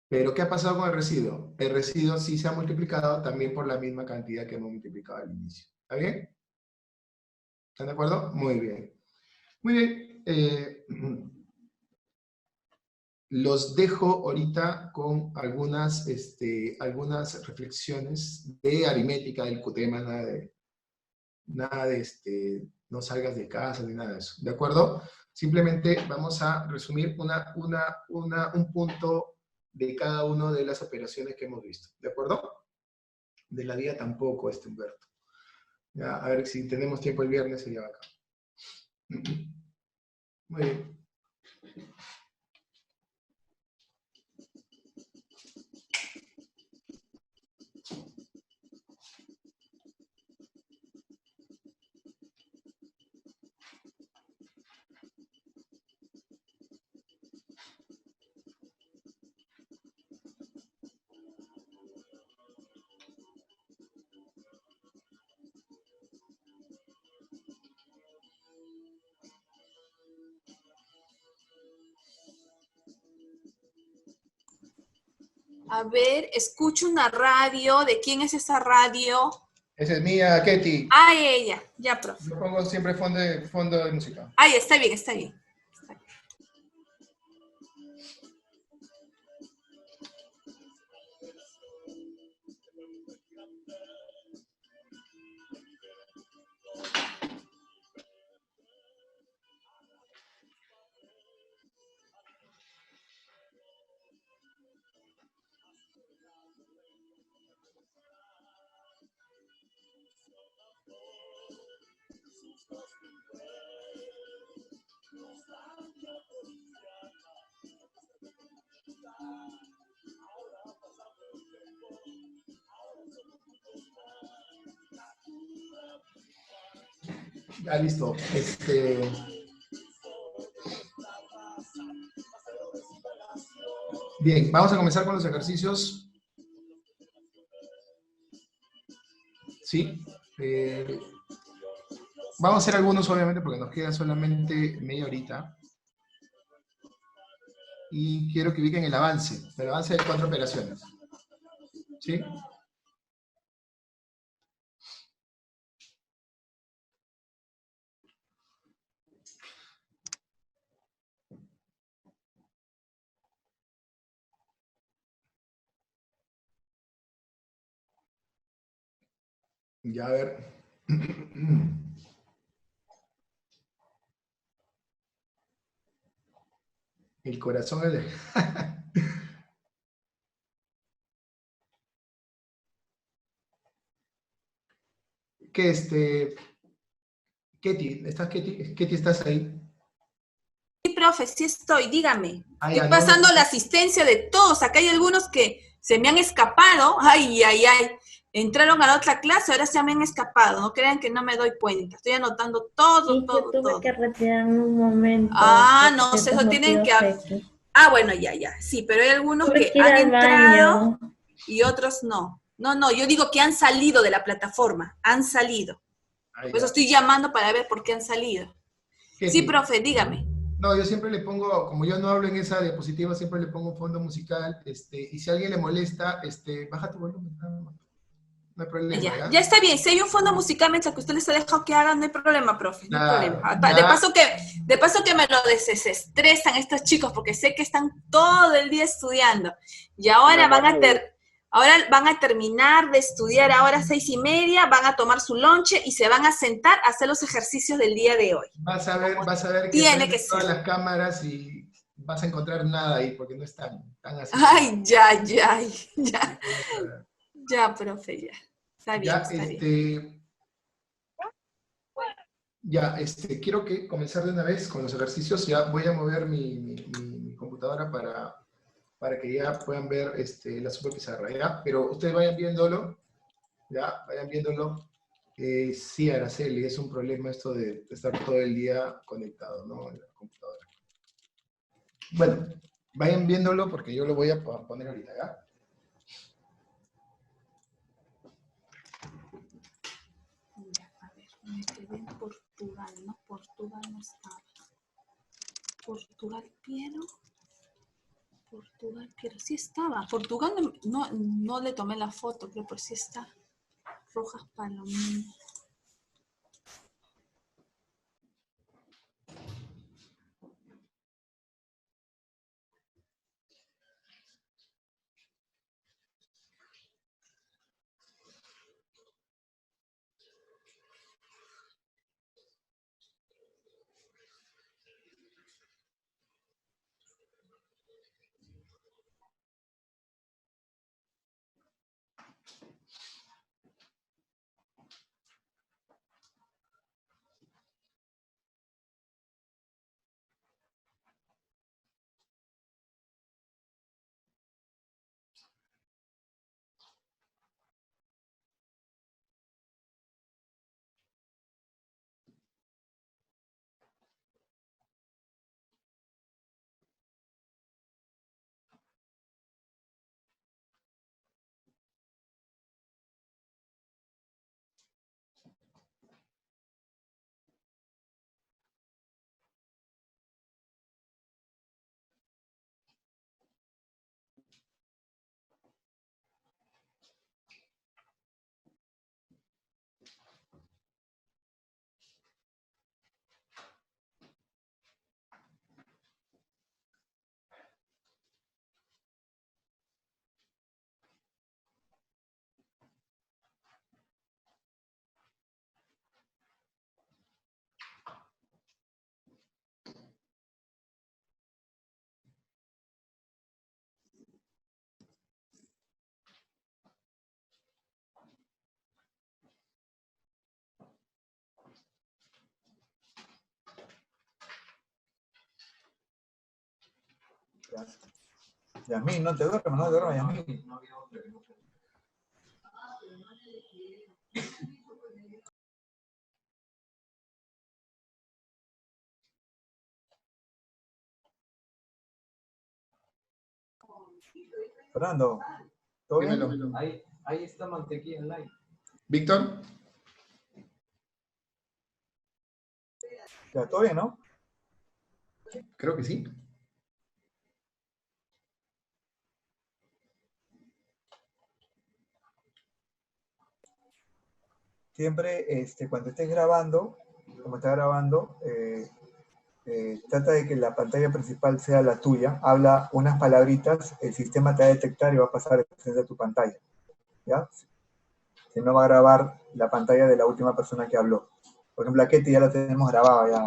Pero ¿qué ha pasado con el residuo? El residuo sí se ha multiplicado también por la misma cantidad que hemos multiplicado al inicio. ¿Está bien? ¿Están de acuerdo? Muy bien. Muy bien. Los dejo ahorita con algunas reflexiones de aritmética del tema, nada de nada de no salgas de casa ni nada de eso, ¿de acuerdo? Simplemente vamos a resumir un punto de cada una de las operaciones que hemos visto, ¿de acuerdo? De la día tampoco, Humberto. Ya, a ver si tenemos tiempo el viernes, sería bacán. Muy bien. A ver, escucho una radio. ¿De quién es esa radio? Esa es mía, Ketty. Ah, ella. Ya, profe. Yo pongo siempre fondo de música. Ay, está bien, está bien. Ya, listo. Bien, vamos a comenzar con los ejercicios. ¿Sí? Vamos a hacer algunos, obviamente, porque nos queda solamente media horita. Y quiero que ubiquen el avance de 4 operaciones. ¿Sí? Ya, a ver. El corazón es de... ¿Qué, Ketty? Ketty, ¿estás ahí? Sí, profe, sí estoy, dígame. Ah, Estoy ya, pasando no. la asistencia de todos. Acá hay algunos que se me han escapado. Ay, ay, ay. Entraron a la otra clase, ahora se me han escapado. No crean que no me doy cuenta. Estoy anotando todo, Sí, yo tuve todo. que retirarme un momento. Ah, por no, ciertos eso tienen que... motivos X. Ah, bueno, ya. Sí, pero hay algunos Tuve que que ir han al entrado baño. y otros no. No, yo digo que han salido de la plataforma. Han salido. Ah, Por eso ya. estoy llamando para ver por qué han salido. Ketty. Sí, profe, dígame. No, yo siempre le pongo, como yo no hablo en esa diapositiva, siempre le pongo un fondo musical, y si a alguien le molesta, baja tu volumen, nada más. No hay problema, ¿ya? Ya está bien. Si hay un fondo musical mientras que usted les ha dejado que hagan, no hay problema, profe. No hay Claro, problema. ya. De paso que me lo desestresan estos chicos, porque sé que están todo el día estudiando. Y ahora ahora van a terminar de estudiar ahora 6:30, van a tomar su lonche y se van a sentar a hacer los ejercicios del día de hoy. Vas a ver que Tiene que prenden todas ser. las cámaras y vas a encontrar nada ahí, porque no están así. Ay, ya. Ya, profe, ya. Está bien, Ya, está bien. Ya, quiero comenzar de una vez con los ejercicios. Ya voy a mover mi computadora para que ya puedan ver la super pizarra, ¿ya? Pero ustedes vayan viéndolo, ¿ya? Vayan viéndolo. Sí, Araceli, es un problema esto de estar todo el día conectado, ¿no? En la computadora. Bueno, vayan viéndolo porque yo lo voy a poner ahorita, ¿ya? A ver, me quedé en Portugal, ¿no? Portugal no estaba. Portugal Piero, sí estaba. Portugal no le tomé la foto, creo, pero sí está. Rojas Palomino. Yasmín, no te duermas, no te duermas, Yasmín. Fernando, ¿todo bien? Dímelo. Ahí está mantequilla en live. Víctor. Ya, ¿todo bien, no? Creo que sí. Siempre, cuando estés grabando, como estás grabando, trata de que la pantalla principal sea la tuya, habla unas palabritas, el sistema te va a detectar y va a pasar desde tu pantalla, ¿ya? Si no va a grabar la pantalla de la última persona que habló. Por ejemplo, a Ketty ya la tenemos grabada ya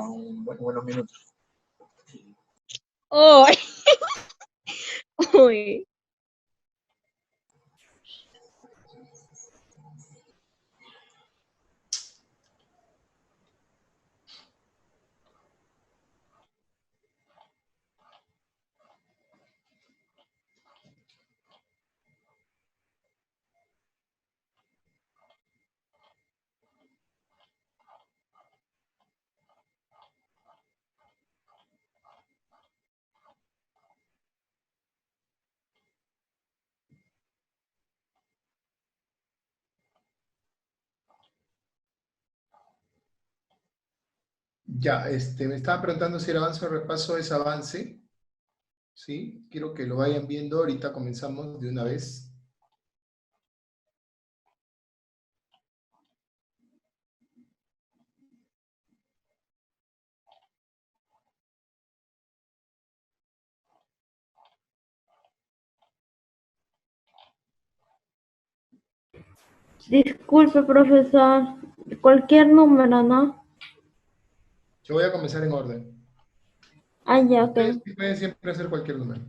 buenos minutos. ¡Oh! Uy. Ya, me estaba preguntando si era avance o repaso, es avance. ¿Sí? Quiero que lo vayan viendo. Ahorita comenzamos de una vez. Disculpe, profesor. Cualquier número, ¿no? Yo voy a comenzar en orden. Ah, ya, ok. Ustedes pueden siempre hacer cualquier número.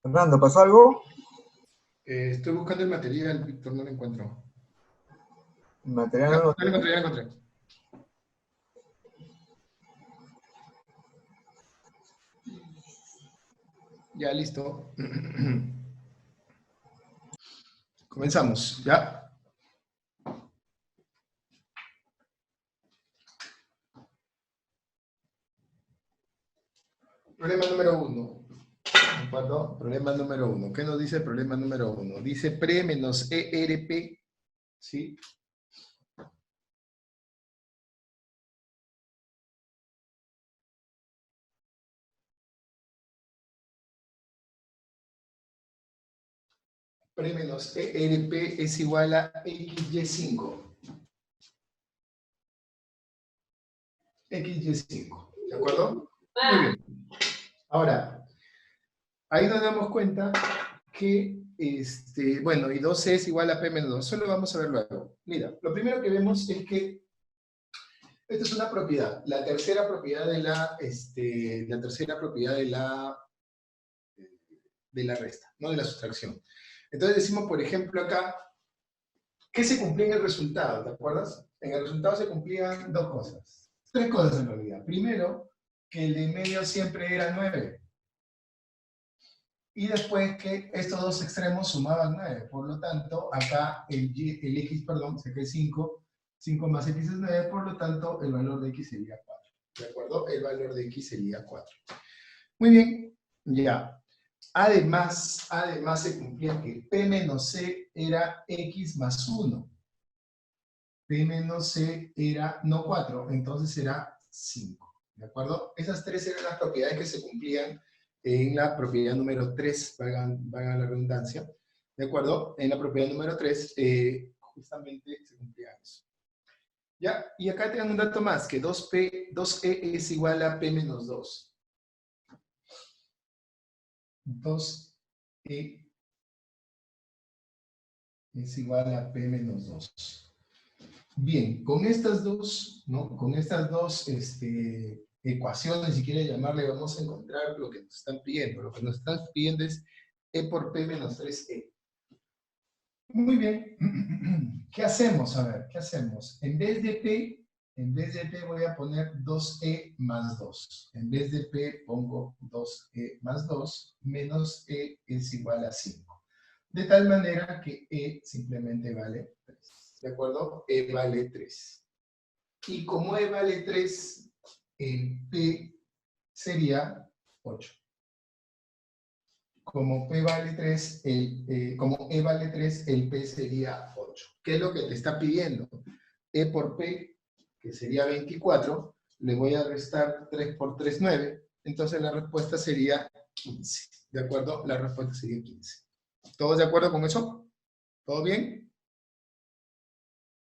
Fernando, ¿pasó algo? Estoy buscando el material, Víctor, no lo encuentro. El material no lo Ya lo encontré, ya lo encontré. Ya, listo. Comenzamos, ¿ya? Problema número 1. ¿De acuerdo? Problema número 1. ¿Qué nos dice el problema número 1? Dice pre menos ERP, ¿sí? Pre menos ERP es igual a XY5. XY5, ¿de acuerdo? Muy bien. Ahora, ahí nos damos cuenta que, bueno, y 2C es igual a P menos 2. Eso lo vamos a ver luego. Mira, lo primero que vemos es que esta es una propiedad. La tercera propiedad de la resta, no de la sustracción. Entonces decimos, por ejemplo, acá, ¿qué se cumplía en el resultado? ¿Te acuerdas? En el resultado se cumplían dos cosas. Tres cosas en realidad. Primero, que el de en medio siempre era 9. Y después que estos dos extremos sumaban 9. Por lo tanto, acá el x, se queda 5. 5 más x es 9, por lo tanto, el valor de x sería 4. ¿De acuerdo? El valor de x sería 4. Muy bien, ya. Además se cumplía que P menos C era X más 1. P menos C era no 4, entonces era 5. ¿De acuerdo? Esas tres eran las propiedades que se cumplían en la propiedad número 3, valga la redundancia. ¿De acuerdo? En la propiedad número 3, justamente se cumplía eso. ¿Ya? Y acá tengan un dato más, que 2E es igual a P menos 2. 2E es igual a P menos 2. Bien, con estas dos, ¿no? Con estas dos ecuación, ni siquiera llamarle, vamos a encontrar lo que nos están pidiendo. Lo que nos están pidiendo es E por P menos 3E. Muy bien. ¿Qué hacemos? A ver, ¿qué hacemos? En vez de P voy a poner 2E más 2. En vez de P pongo 2E más 2, menos E es igual a 5. De tal manera que E simplemente vale 3. ¿De acuerdo? E vale 3. Y como E vale 3, el P sería 8. Como P vale 3, como E vale 3, el P sería 8. ¿Qué es lo que te está pidiendo? E por P, que sería 24, le voy a restar 3 por 3, 9. Entonces la respuesta sería 15. ¿De acuerdo? La respuesta sería 15. ¿Todos de acuerdo con eso? ¿Todo bien?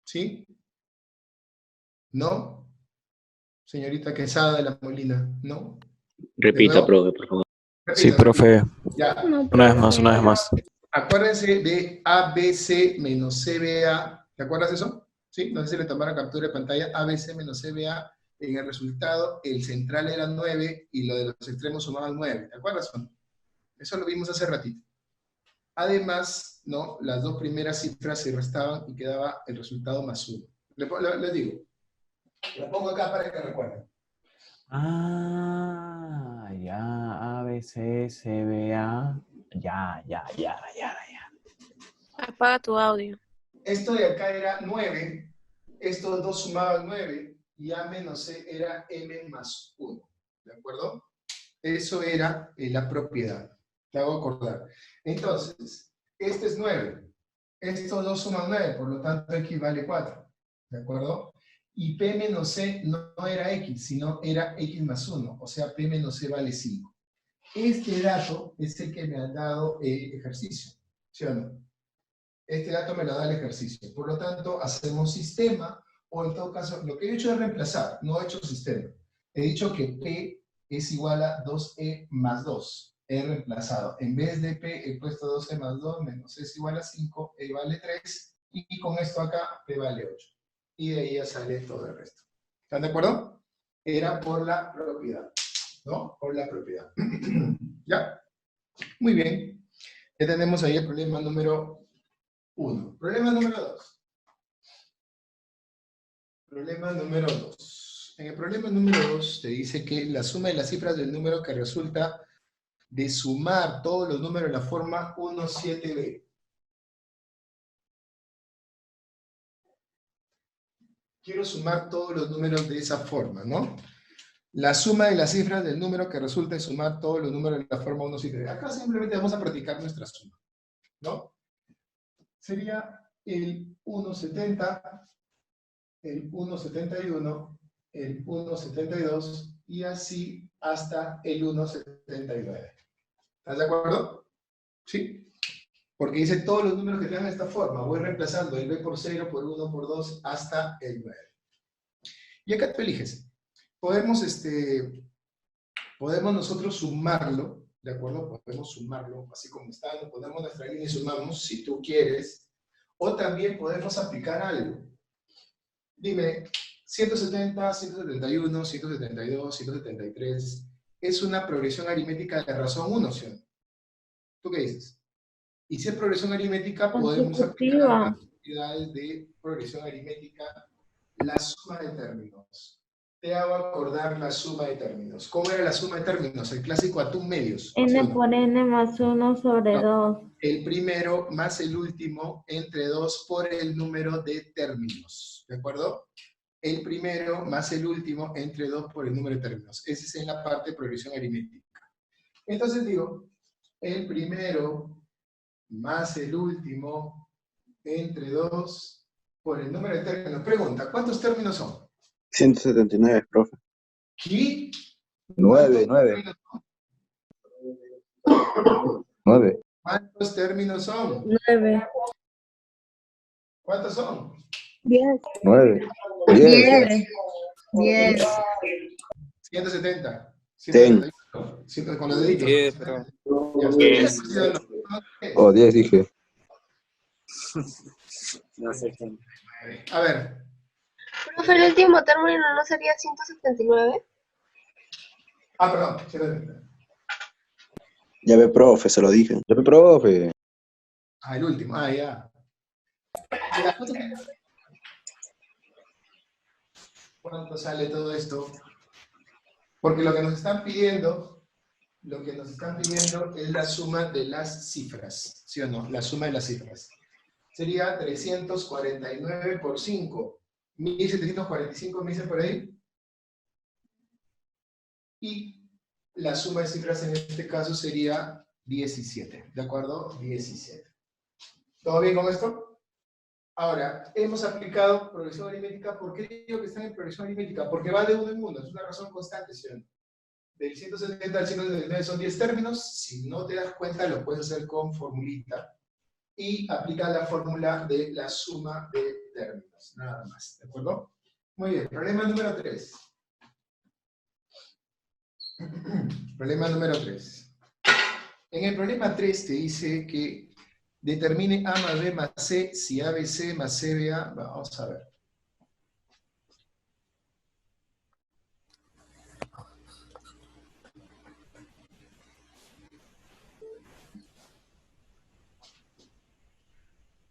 ¿Sí? ¿No? Señorita Quesada de la Molina, ¿no? Repita, profe, por favor. Sí, profe. Ya. Una vez más. Acuérdense de ABC menos CBA. ¿Te acuerdas de eso? ¿Sí? No sé si le tomaron captura de pantalla. ABC menos CBA. En el resultado, el central era 9 y lo de los extremos sumaban 9. ¿Te acuerdas o no? Eso lo vimos hace ratito. Además, ¿no? Las dos primeras cifras se restaban y quedaba el resultado más 1. Les digo. La pongo acá para que recuerden. Ah, ya, A, B, C, C, B, A. Ya. Apaga tu audio. Esto de acá era 9, estos dos sumaban 9, y A menos C era M más 1. ¿De acuerdo? Eso era la propiedad. Te hago acordar. Entonces, este es 9. Estos dos suman 9, por lo tanto X vale 4. ¿De acuerdo? Y P menos C no era X, sino era X más 1. O sea, P menos C vale 5. Este dato es el que me ha dado el ejercicio. ¿Sí o no? Este dato me lo da el ejercicio. Por lo tanto, hacemos sistema, o en todo caso, lo que he hecho es reemplazar, no he hecho sistema. He dicho que P es igual a 2E más 2. He reemplazado. En vez de P he puesto 2E más 2 menos E es igual a 5, E vale 3, y con esto acá P vale 8. Y de ahí ya sale todo el resto. ¿Están de acuerdo? Era por la propiedad, ¿no? Por la propiedad. ¿Ya? Muy bien. Ya tenemos ahí el problema número 1. Problema número 2. Problema número 2. En el problema número 2 te dice que la suma de las cifras del número que resulta de sumar todos los números en la forma 1, 7b. Quiero sumar todos los números de esa forma, ¿no? La suma de las cifras del número que resulta de sumar todos los números en la forma 1, 7b. Acá simplemente vamos a practicar nuestra suma, ¿no? Sería el 1,70, el 1,71, el 1,72 y así hasta el 1,79. ¿Estás de acuerdo? ¿Sí? Porque dice todos los números que tengan esta forma. Voy reemplazando el b por 0, por 1, por 2, hasta el 9. Y acá tú eliges. Podemos nosotros sumarlo, ¿de acuerdo? Podemos sumarlo, así como está. Ponemos nuestra línea y sumamos, si tú quieres. O también podemos aplicar algo. Dime, 170, 171, 172, 173, es una progresión aritmética de razón 1, ¿sí o no? ¿Tú qué dices? Y si es progresión aritmética, podemos aplicar las propiedades de progresión aritmética, la suma de términos. Te hago acordar la suma de términos. ¿Cómo era la suma de términos? El clásico atún medios. N ¿sí o no? por N más 1 sobre 2. El primero más el último entre 2 por el número de términos. ¿De acuerdo? El primero más el último entre 2 por el número de términos. Ese es en la parte de progresión aritmética. Entonces digo, el primero más el último entre 2 por el número de términos. Pregunta, ¿cuántos términos son? 179, profe. ¿Qué? 9. ¿Cuántos términos son? 9. ¿Cuántos son? 10. 9. 10. 10. 170. Ten. 171. Con los deditos. 10, profe. Ya, 10. Oh, 10 dije. No sé. A ver, Profe, el último término no sería 179. Ah, perdón. Sí, no. Ya ve, profe, se lo dije. Ya ve, profe. Ah, el último. Ah, ya. ¿Cuánto sale todo esto? Porque lo que nos están pidiendo es la suma de las cifras, ¿sí o no? La suma de las cifras. Sería 349 por 5, 1745, me dice por ahí. Y la suma de cifras en este caso sería 17, ¿de acuerdo? 17. ¿Todo bien con esto? Ahora, hemos aplicado progresión aritmética. ¿Por qué digo que están en progresión aritmética? Porque va de uno en uno, es una razón constante, ¿sí o no? Del 170 al 179 son 10 términos. Si no te das cuenta, lo puedes hacer con formulita. Y aplica la fórmula de la suma de términos, nada más, ¿de acuerdo? Muy bien, problema número 3. Problema número 3. En el problema 3 te dice que determine A más B más C si ABC más CBA. Vamos a ver.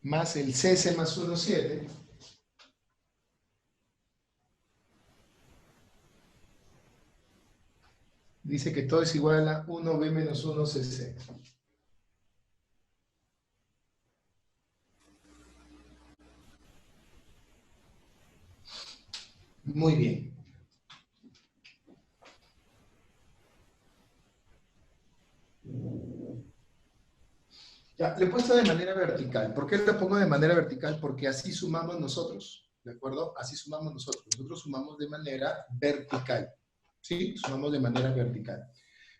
Más el CC más 1, 7. Dice que todo es igual a 1B menos 1 CC. Muy bien. Ya, lo he puesto de manera vertical. ¿Por qué lo pongo de manera vertical? Porque así sumamos nosotros, ¿de acuerdo? Así sumamos nosotros. Nosotros sumamos de manera vertical, ¿sí? Sumamos de manera vertical.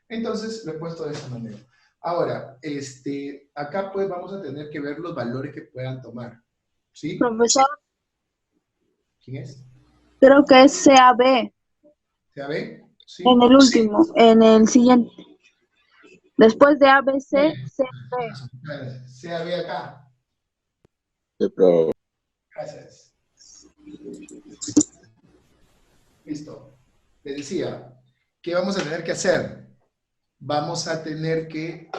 Entonces, lo he puesto de esa manera. Ahora, acá pues vamos a tener que ver los valores que puedan tomar, ¿sí? Profesor, ¿Quién es? creo que es CAB. ¿CAB? ¿Sí? En el último, en el siguiente. Después de ABC, CB. CAB acá. Sí, profe. Gracias. Listo. Les decía, ¿qué vamos a tener que hacer? Vamos a tener que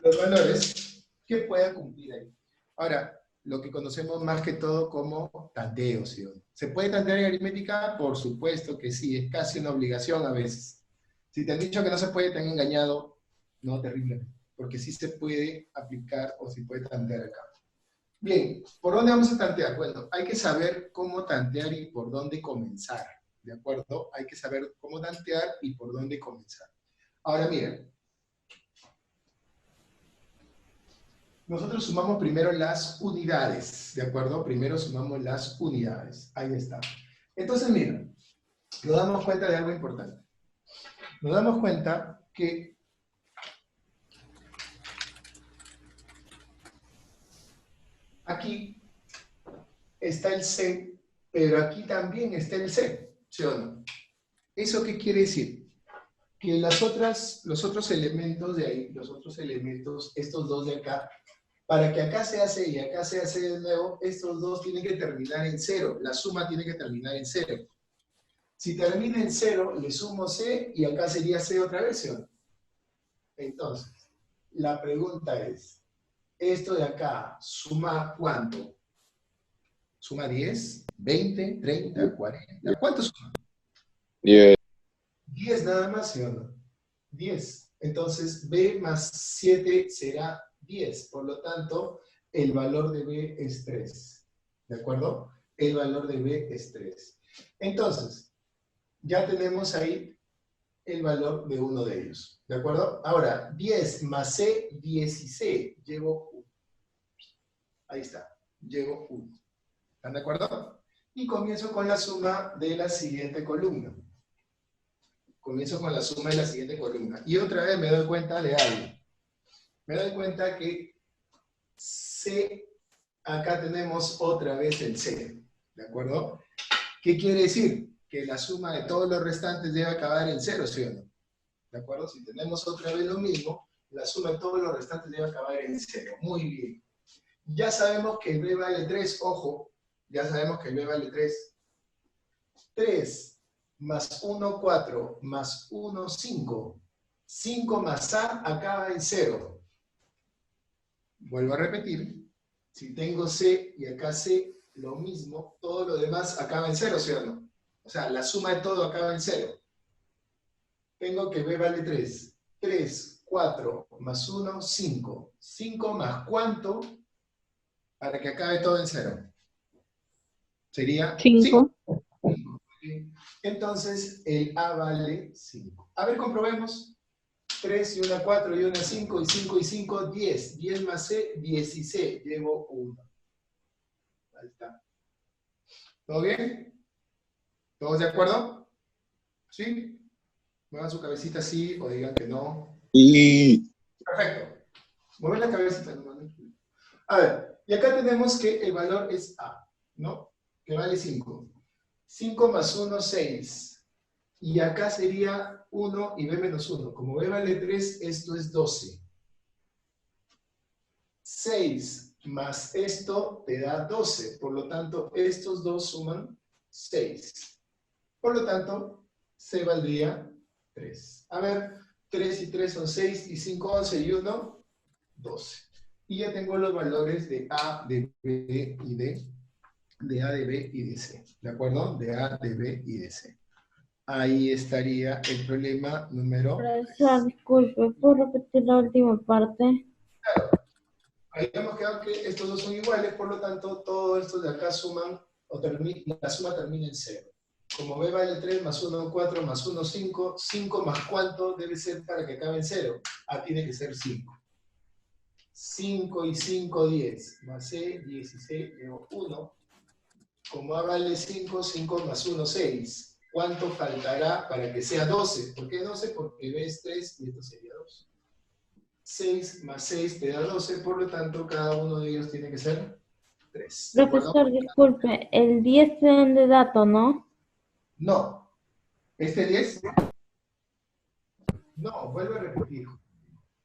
los valores que puedan cumplir ahí. Ahora, lo que conocemos más que todo como tanteo, ¿sí? ¿Se puede tantear en aritmética? Por supuesto que sí, es casi una obligación a veces. Si te han dicho que no se puede, te han engañado, no, terrible, porque sí se puede aplicar o se puede tantear acá. Bien, ¿por dónde vamos a tantear? Bueno, hay que saber cómo tantear y por dónde comenzar, ¿de acuerdo? Hay que saber cómo tantear y por dónde comenzar. Ahora miren, nosotros sumamos primero las unidades, ¿de acuerdo? Primero sumamos las unidades, ahí está. Entonces miren, nos damos cuenta de algo importante. Nos damos cuenta que aquí está el C, pero aquí también está el C, ¿sí o no? ¿Eso qué quiere decir? Que los otros elementos de ahí, los otros elementos, estos dos de acá, para que acá sea C y acá sea C de nuevo, estos dos tienen que terminar en 0, la suma tiene que terminar en 0. Si termina en 0, le sumo C y acá sería C otra vez, ¿sí o no? Entonces, la pregunta es, ¿esto de acá suma cuánto? ¿Suma 10, 20, 30, 40? ¿Cuánto suma? 10. 10 nada más, ¿sí o no? 10. Entonces, B más 7 será 10. Por lo tanto, el valor de B es 3. ¿De acuerdo? El valor de B es 3. Entonces, ya tenemos ahí el valor de uno de ellos. ¿De acuerdo? Ahora, 10 más C, 10 y C. Llevo 1. Ahí está. Llevo 1. ¿Están de acuerdo? Y comienzo con la suma de la siguiente columna. Comienzo con la suma de la siguiente columna. Y otra vez me doy cuenta de algo. Me doy cuenta que C, acá tenemos otra vez el C. ¿De acuerdo? ¿Qué quiere decir? Que la suma de todos los restantes debe acabar en 0, ¿sí o no? ¿De acuerdo? Si tenemos otra vez lo mismo, la suma de todos los restantes debe acabar en 0. Muy bien. Ya sabemos que el B vale 3, ojo. Ya sabemos que el B vale 3. 3 más 1, 4, más 1, 5. 5 más A acaba en 0. Vuelvo a repetir. Si tengo C y acá C, lo mismo, todo lo demás acaba en 0, ¿sí o no? O sea, la suma de todo acaba en 0. Tengo que B vale 3. 3, 4, más 1, 5. 5 más ¿cuánto? Para que acabe todo en 0. Sería 5. Entonces, el A vale 5. A ver, comprobemos. 3 y una 4 y una 5 y 5 y 5, 10. 10 más C, 10 y C. Llevo 1. Ahí está. ¿Todo bien? ¿Todos de acuerdo? ¿Sí? Muevan su cabecita así o digan que no. Y Perfecto. Mueven la cabecita. A ver, y acá tenemos que el valor es A, ¿no? Que vale 5. 5 más 1, 6. Y acá sería 1 y B menos 1. Como B vale 3, esto es 12. 6 más esto te da 12. Por lo tanto, estos dos suman 6. Por lo tanto, C valdría 3. A ver, 3 y 3 son 6, y 5, 11, y 1, 12. Y ya tengo los valores de A, de B y de A, de B y de C. ¿De acuerdo? De A, de B y de C. Ahí estaría el problema número... Profesor, disculpe, ¿puedo repetir la última parte? Ahí hemos quedado que estos dos son iguales, por lo tanto, todos estos de acá suman, la suma termina en 0. Como B vale 3, más 1, 4, más 1, 5, 5 más ¿cuánto debe ser para que acabe en 0? A tiene que ser 5. 5 y 5, 10. Más C, 10 y C, llevo 1. Como A vale 5, 5 más 1, 6. ¿Cuánto faltará para que sea 12? ¿Por qué 12? Porque B es 3 y esto sería 2. 6 más 6 te da 12, por lo tanto, cada uno de ellos tiene que ser 3. ¿De acuerdo? Profesor, disculpe, el 10 tiene de dato, ¿no? No. ¿Este 10? No, vuelvo a repetir.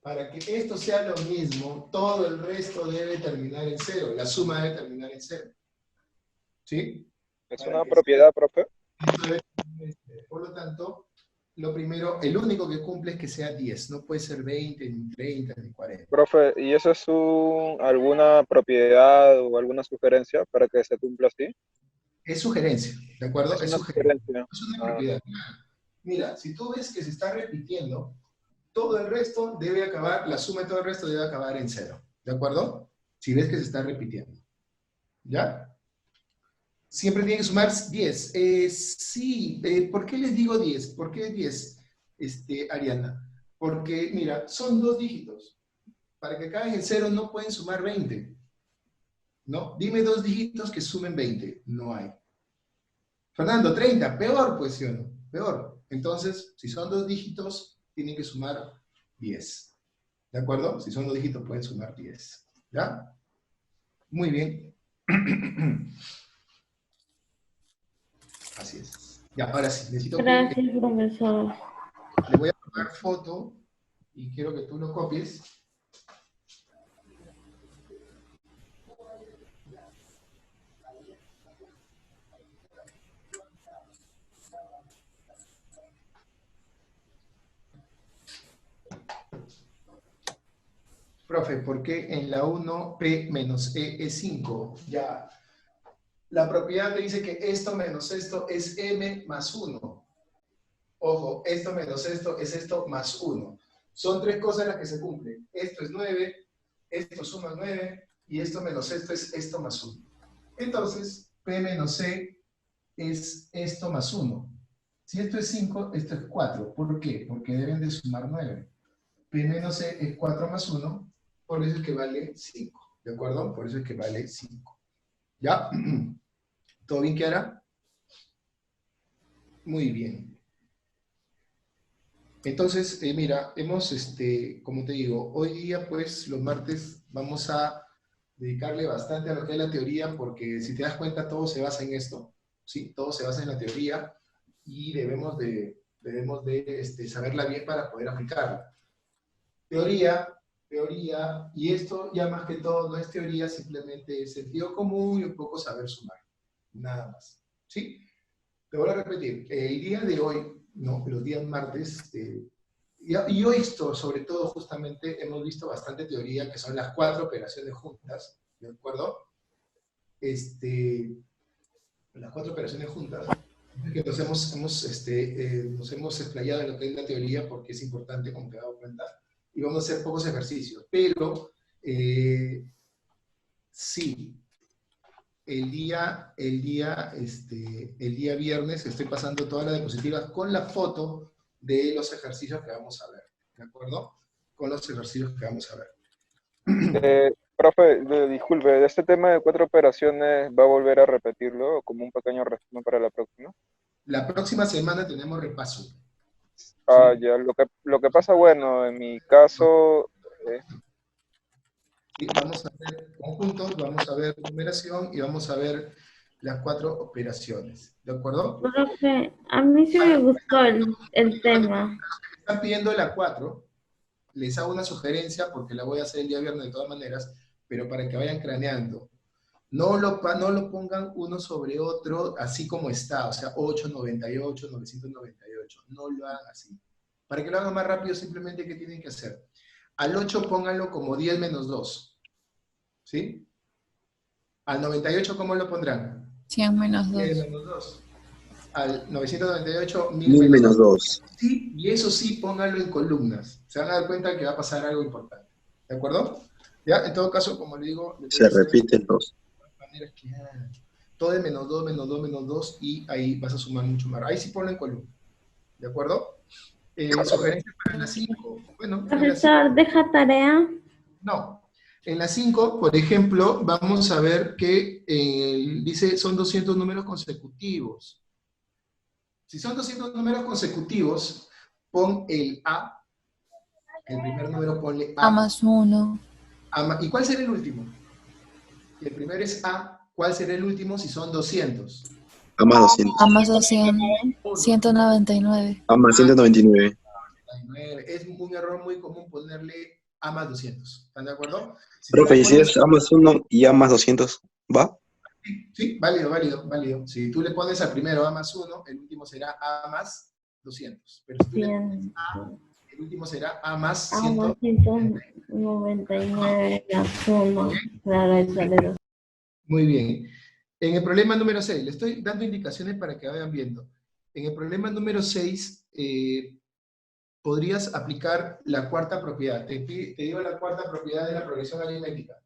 Para que esto sea lo mismo, todo el resto debe terminar en 0. La suma debe terminar en 0. ¿Sí? ¿Es una propiedad, profe? Por lo tanto, lo primero, el único que cumple es que sea 10. No puede ser 20, ni 30, ni 40. Profe, ¿y eso es alguna propiedad o alguna sugerencia para que se cumpla así? Es sugerencia, ¿de acuerdo? Es una sugerencia. Es una propiedad. Mira, si tú ves que se está repitiendo, todo el resto debe acabar, la suma de todo el resto debe acabar en 0. ¿De acuerdo? Si ves que se está repitiendo. ¿Ya? Siempre tiene que sumar 10. Sí, ¿por qué les digo 10? ¿Por qué 10, Ariana? Porque, mira, son 2 dígitos. Para que acaben en 0 no pueden sumar 20. ¿No? Dime 2 dígitos que sumen 20. No hay. Fernando, 30. Peor, pues, ¿sí o no? Peor. Entonces, si son 2 dígitos, tienen que sumar 10. ¿De acuerdo? Si son 2 dígitos, pueden sumar 10. ¿Ya? Muy bien. Así es. Ya, ahora sí, necesito Gracias, profesor. Le voy a tomar foto y quiero que tú lo copies. Profe, ¿por qué en la 1 P menos E es 5? Ya. La propiedad te dice que esto menos esto es M más 1. Ojo, esto menos esto es esto más 1. Son 3 cosas las que se cumplen. Esto es 9, esto suma 9, y esto menos esto es esto más 1. Entonces, P menos C es esto más 1. Si esto es 5, esto es 4. ¿Por qué? Porque deben de sumar 9. P menos C es 4 más 1, por eso es que vale 5. ¿De acuerdo? Por eso es que vale 5. ¿Ya? ¿Todo bien, Kiara? Muy bien. Entonces, mira, hemos, como te digo, hoy día, pues, los martes vamos a dedicarle bastante a lo que es la teoría, porque si te das cuenta, todo se basa en esto, ¿sí? Todo se basa en la teoría, y debemos de saberla bien para poder aplicarla. Teoría, y esto ya más que todo no es teoría, simplemente es sentido común y un poco saber sumar. Nada más. ¿Sí? Te voy a repetir, el día de hoy, no, los días martes, y hoy sobre todo justamente hemos visto bastante teoría, que son las 4 operaciones juntas, ¿de acuerdo? Las 4 operaciones juntas, que nos hemos explayado en lo que es la teoría porque es importante, como te has dado cuenta, y vamos a hacer pocos ejercicios, pero sí, el día viernes estoy pasando todas las diapositivas con la foto de los ejercicios que vamos a ver, ¿de acuerdo? Con los ejercicios que vamos a ver. Profe, disculpe, de este tema de 4 operaciones, ¿va a volver a repetirlo como un pequeño resumen para la próxima? La próxima semana tenemos repaso. Ah, sí. Ya, lo que pasa, bueno, en mi caso... Sí, vamos a ver conjuntos, vamos a ver numeración y vamos a ver las 4 operaciones, ¿de acuerdo? Profe, a mí sí me gustó el tema. Están pidiendo la 4, les hago una sugerencia porque la voy a hacer el día viernes de todas maneras, pero para que vayan craneando. No lo pongan uno sobre otro así como está, o sea, 898, 998, no lo hagan así. Para que lo hagan más rápido, simplemente, ¿qué tienen que hacer? Al 8 pónganlo como 10 menos 2, ¿sí? Al 98, ¿cómo lo pondrán? 100 menos 2. 10 menos 2. Al 998, 1000 menos 2. Sí, y eso sí, pónganlo en columnas. Se van a dar cuenta que va a pasar algo importante. ¿De acuerdo? Ya, en todo caso, como le digo... Se repiten los. Todo es menos 2, menos 2, menos 2, y ahí vas a sumar mucho más. Ahí sí ponlo en columna. ¿De acuerdo? Sugerencias para la 5. Bueno, Profesor, ¿deja tarea? No. En la 5, por ejemplo, vamos a ver que dice son 200 números consecutivos. Si son 200 números consecutivos, pon el A. El primer número ponle A. A más 1. ¿Y cuál será el último? El primero es A. ¿Cuál será el último si son 200? A más 200. A más 200. 199. A más 199. Es un error muy común ponerle A más 200. ¿Están de acuerdo? Profe, ¿y si es A más 1 y A más 200? ¿Va? Sí, válido. Si tú le pones al primero A más 1, el último será A más 200. Pero si tú le pones A, el último será A más 199 más 1. Claro, es valero. Muy bien. En el problema número 6, le estoy dando indicaciones para que vayan viendo. En el problema número 6, podrías aplicar la cuarta propiedad. Te digo la cuarta propiedad de la progresión aritmética.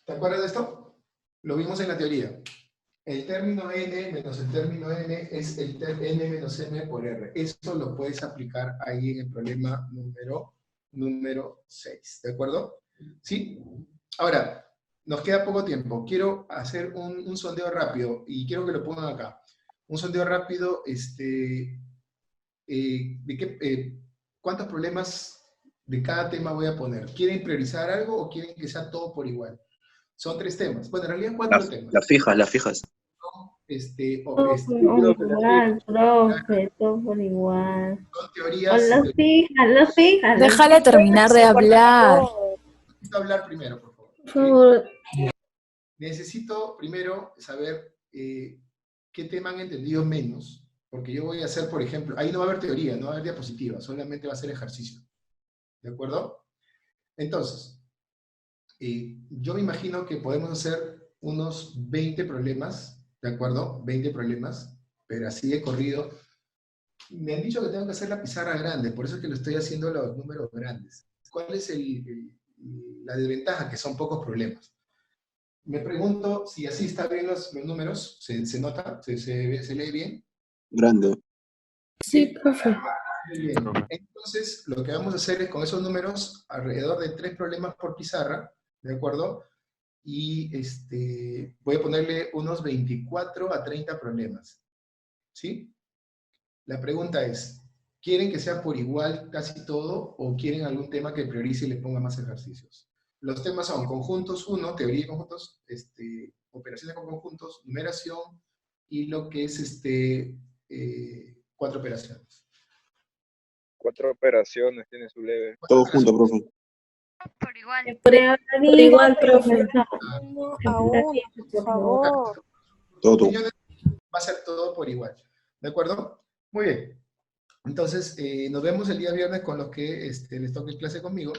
¿Te acuerdas de esto? Lo vimos en la teoría. El término n menos el término n es el n menos m por r. Eso lo puedes aplicar ahí en el problema número 6. ¿De acuerdo? ¿Sí? Ahora, nos queda poco tiempo. Quiero hacer un sondeo rápido y quiero que lo pongan acá. Un sondeo rápido, ¿cuántos problemas de cada tema voy a poner? ¿Quieren priorizar algo o quieren que sea todo por igual? Son 3 temas. Bueno, en realidad 4 temas. Las fijas. Todo por igual, profe, todo por igual. Son teorías. Los fijas. Déjale terminar de hablar. Necesito hablar primero, por favor. Por favor. Necesito primero saber qué tema han entendido menos, porque yo voy a hacer, por ejemplo, ahí no va a haber teoría, no va a haber diapositiva, solamente va a ser ejercicio. ¿De acuerdo? Entonces, yo me imagino que podemos hacer unos 20 problemas, ¿de acuerdo? 20 problemas, pero así de corrido. Me han dicho que tengo que hacer la pizarra grande, por eso es que lo estoy haciendo los números grandes. ¿Cuál es la desventaja? Que son pocos problemas. Me pregunto si así está bien los números, ¿se nota? ¿Se lee bien? Grande. Sí, profe. Muy bien. Entonces, lo que vamos a hacer es con esos números, alrededor de 3 problemas por pizarra, ¿de acuerdo? Y voy a ponerle unos 24 a 30 problemas. ¿Sí? La pregunta es, ¿quieren que sea por igual casi todo o quieren algún tema que priorice y le ponga más ejercicios? Los temas son conjuntos 1, teoría de conjuntos, operaciones con conjuntos, numeración y lo que es 4 operaciones. 4 operaciones tiene su leve. Todo junto, profe. Por igual, profe. Uno a uno, por favor. Todo. Va a ser todo por igual. ¿De acuerdo? Muy bien. Entonces, nos vemos el día viernes con los que les toque clase conmigo.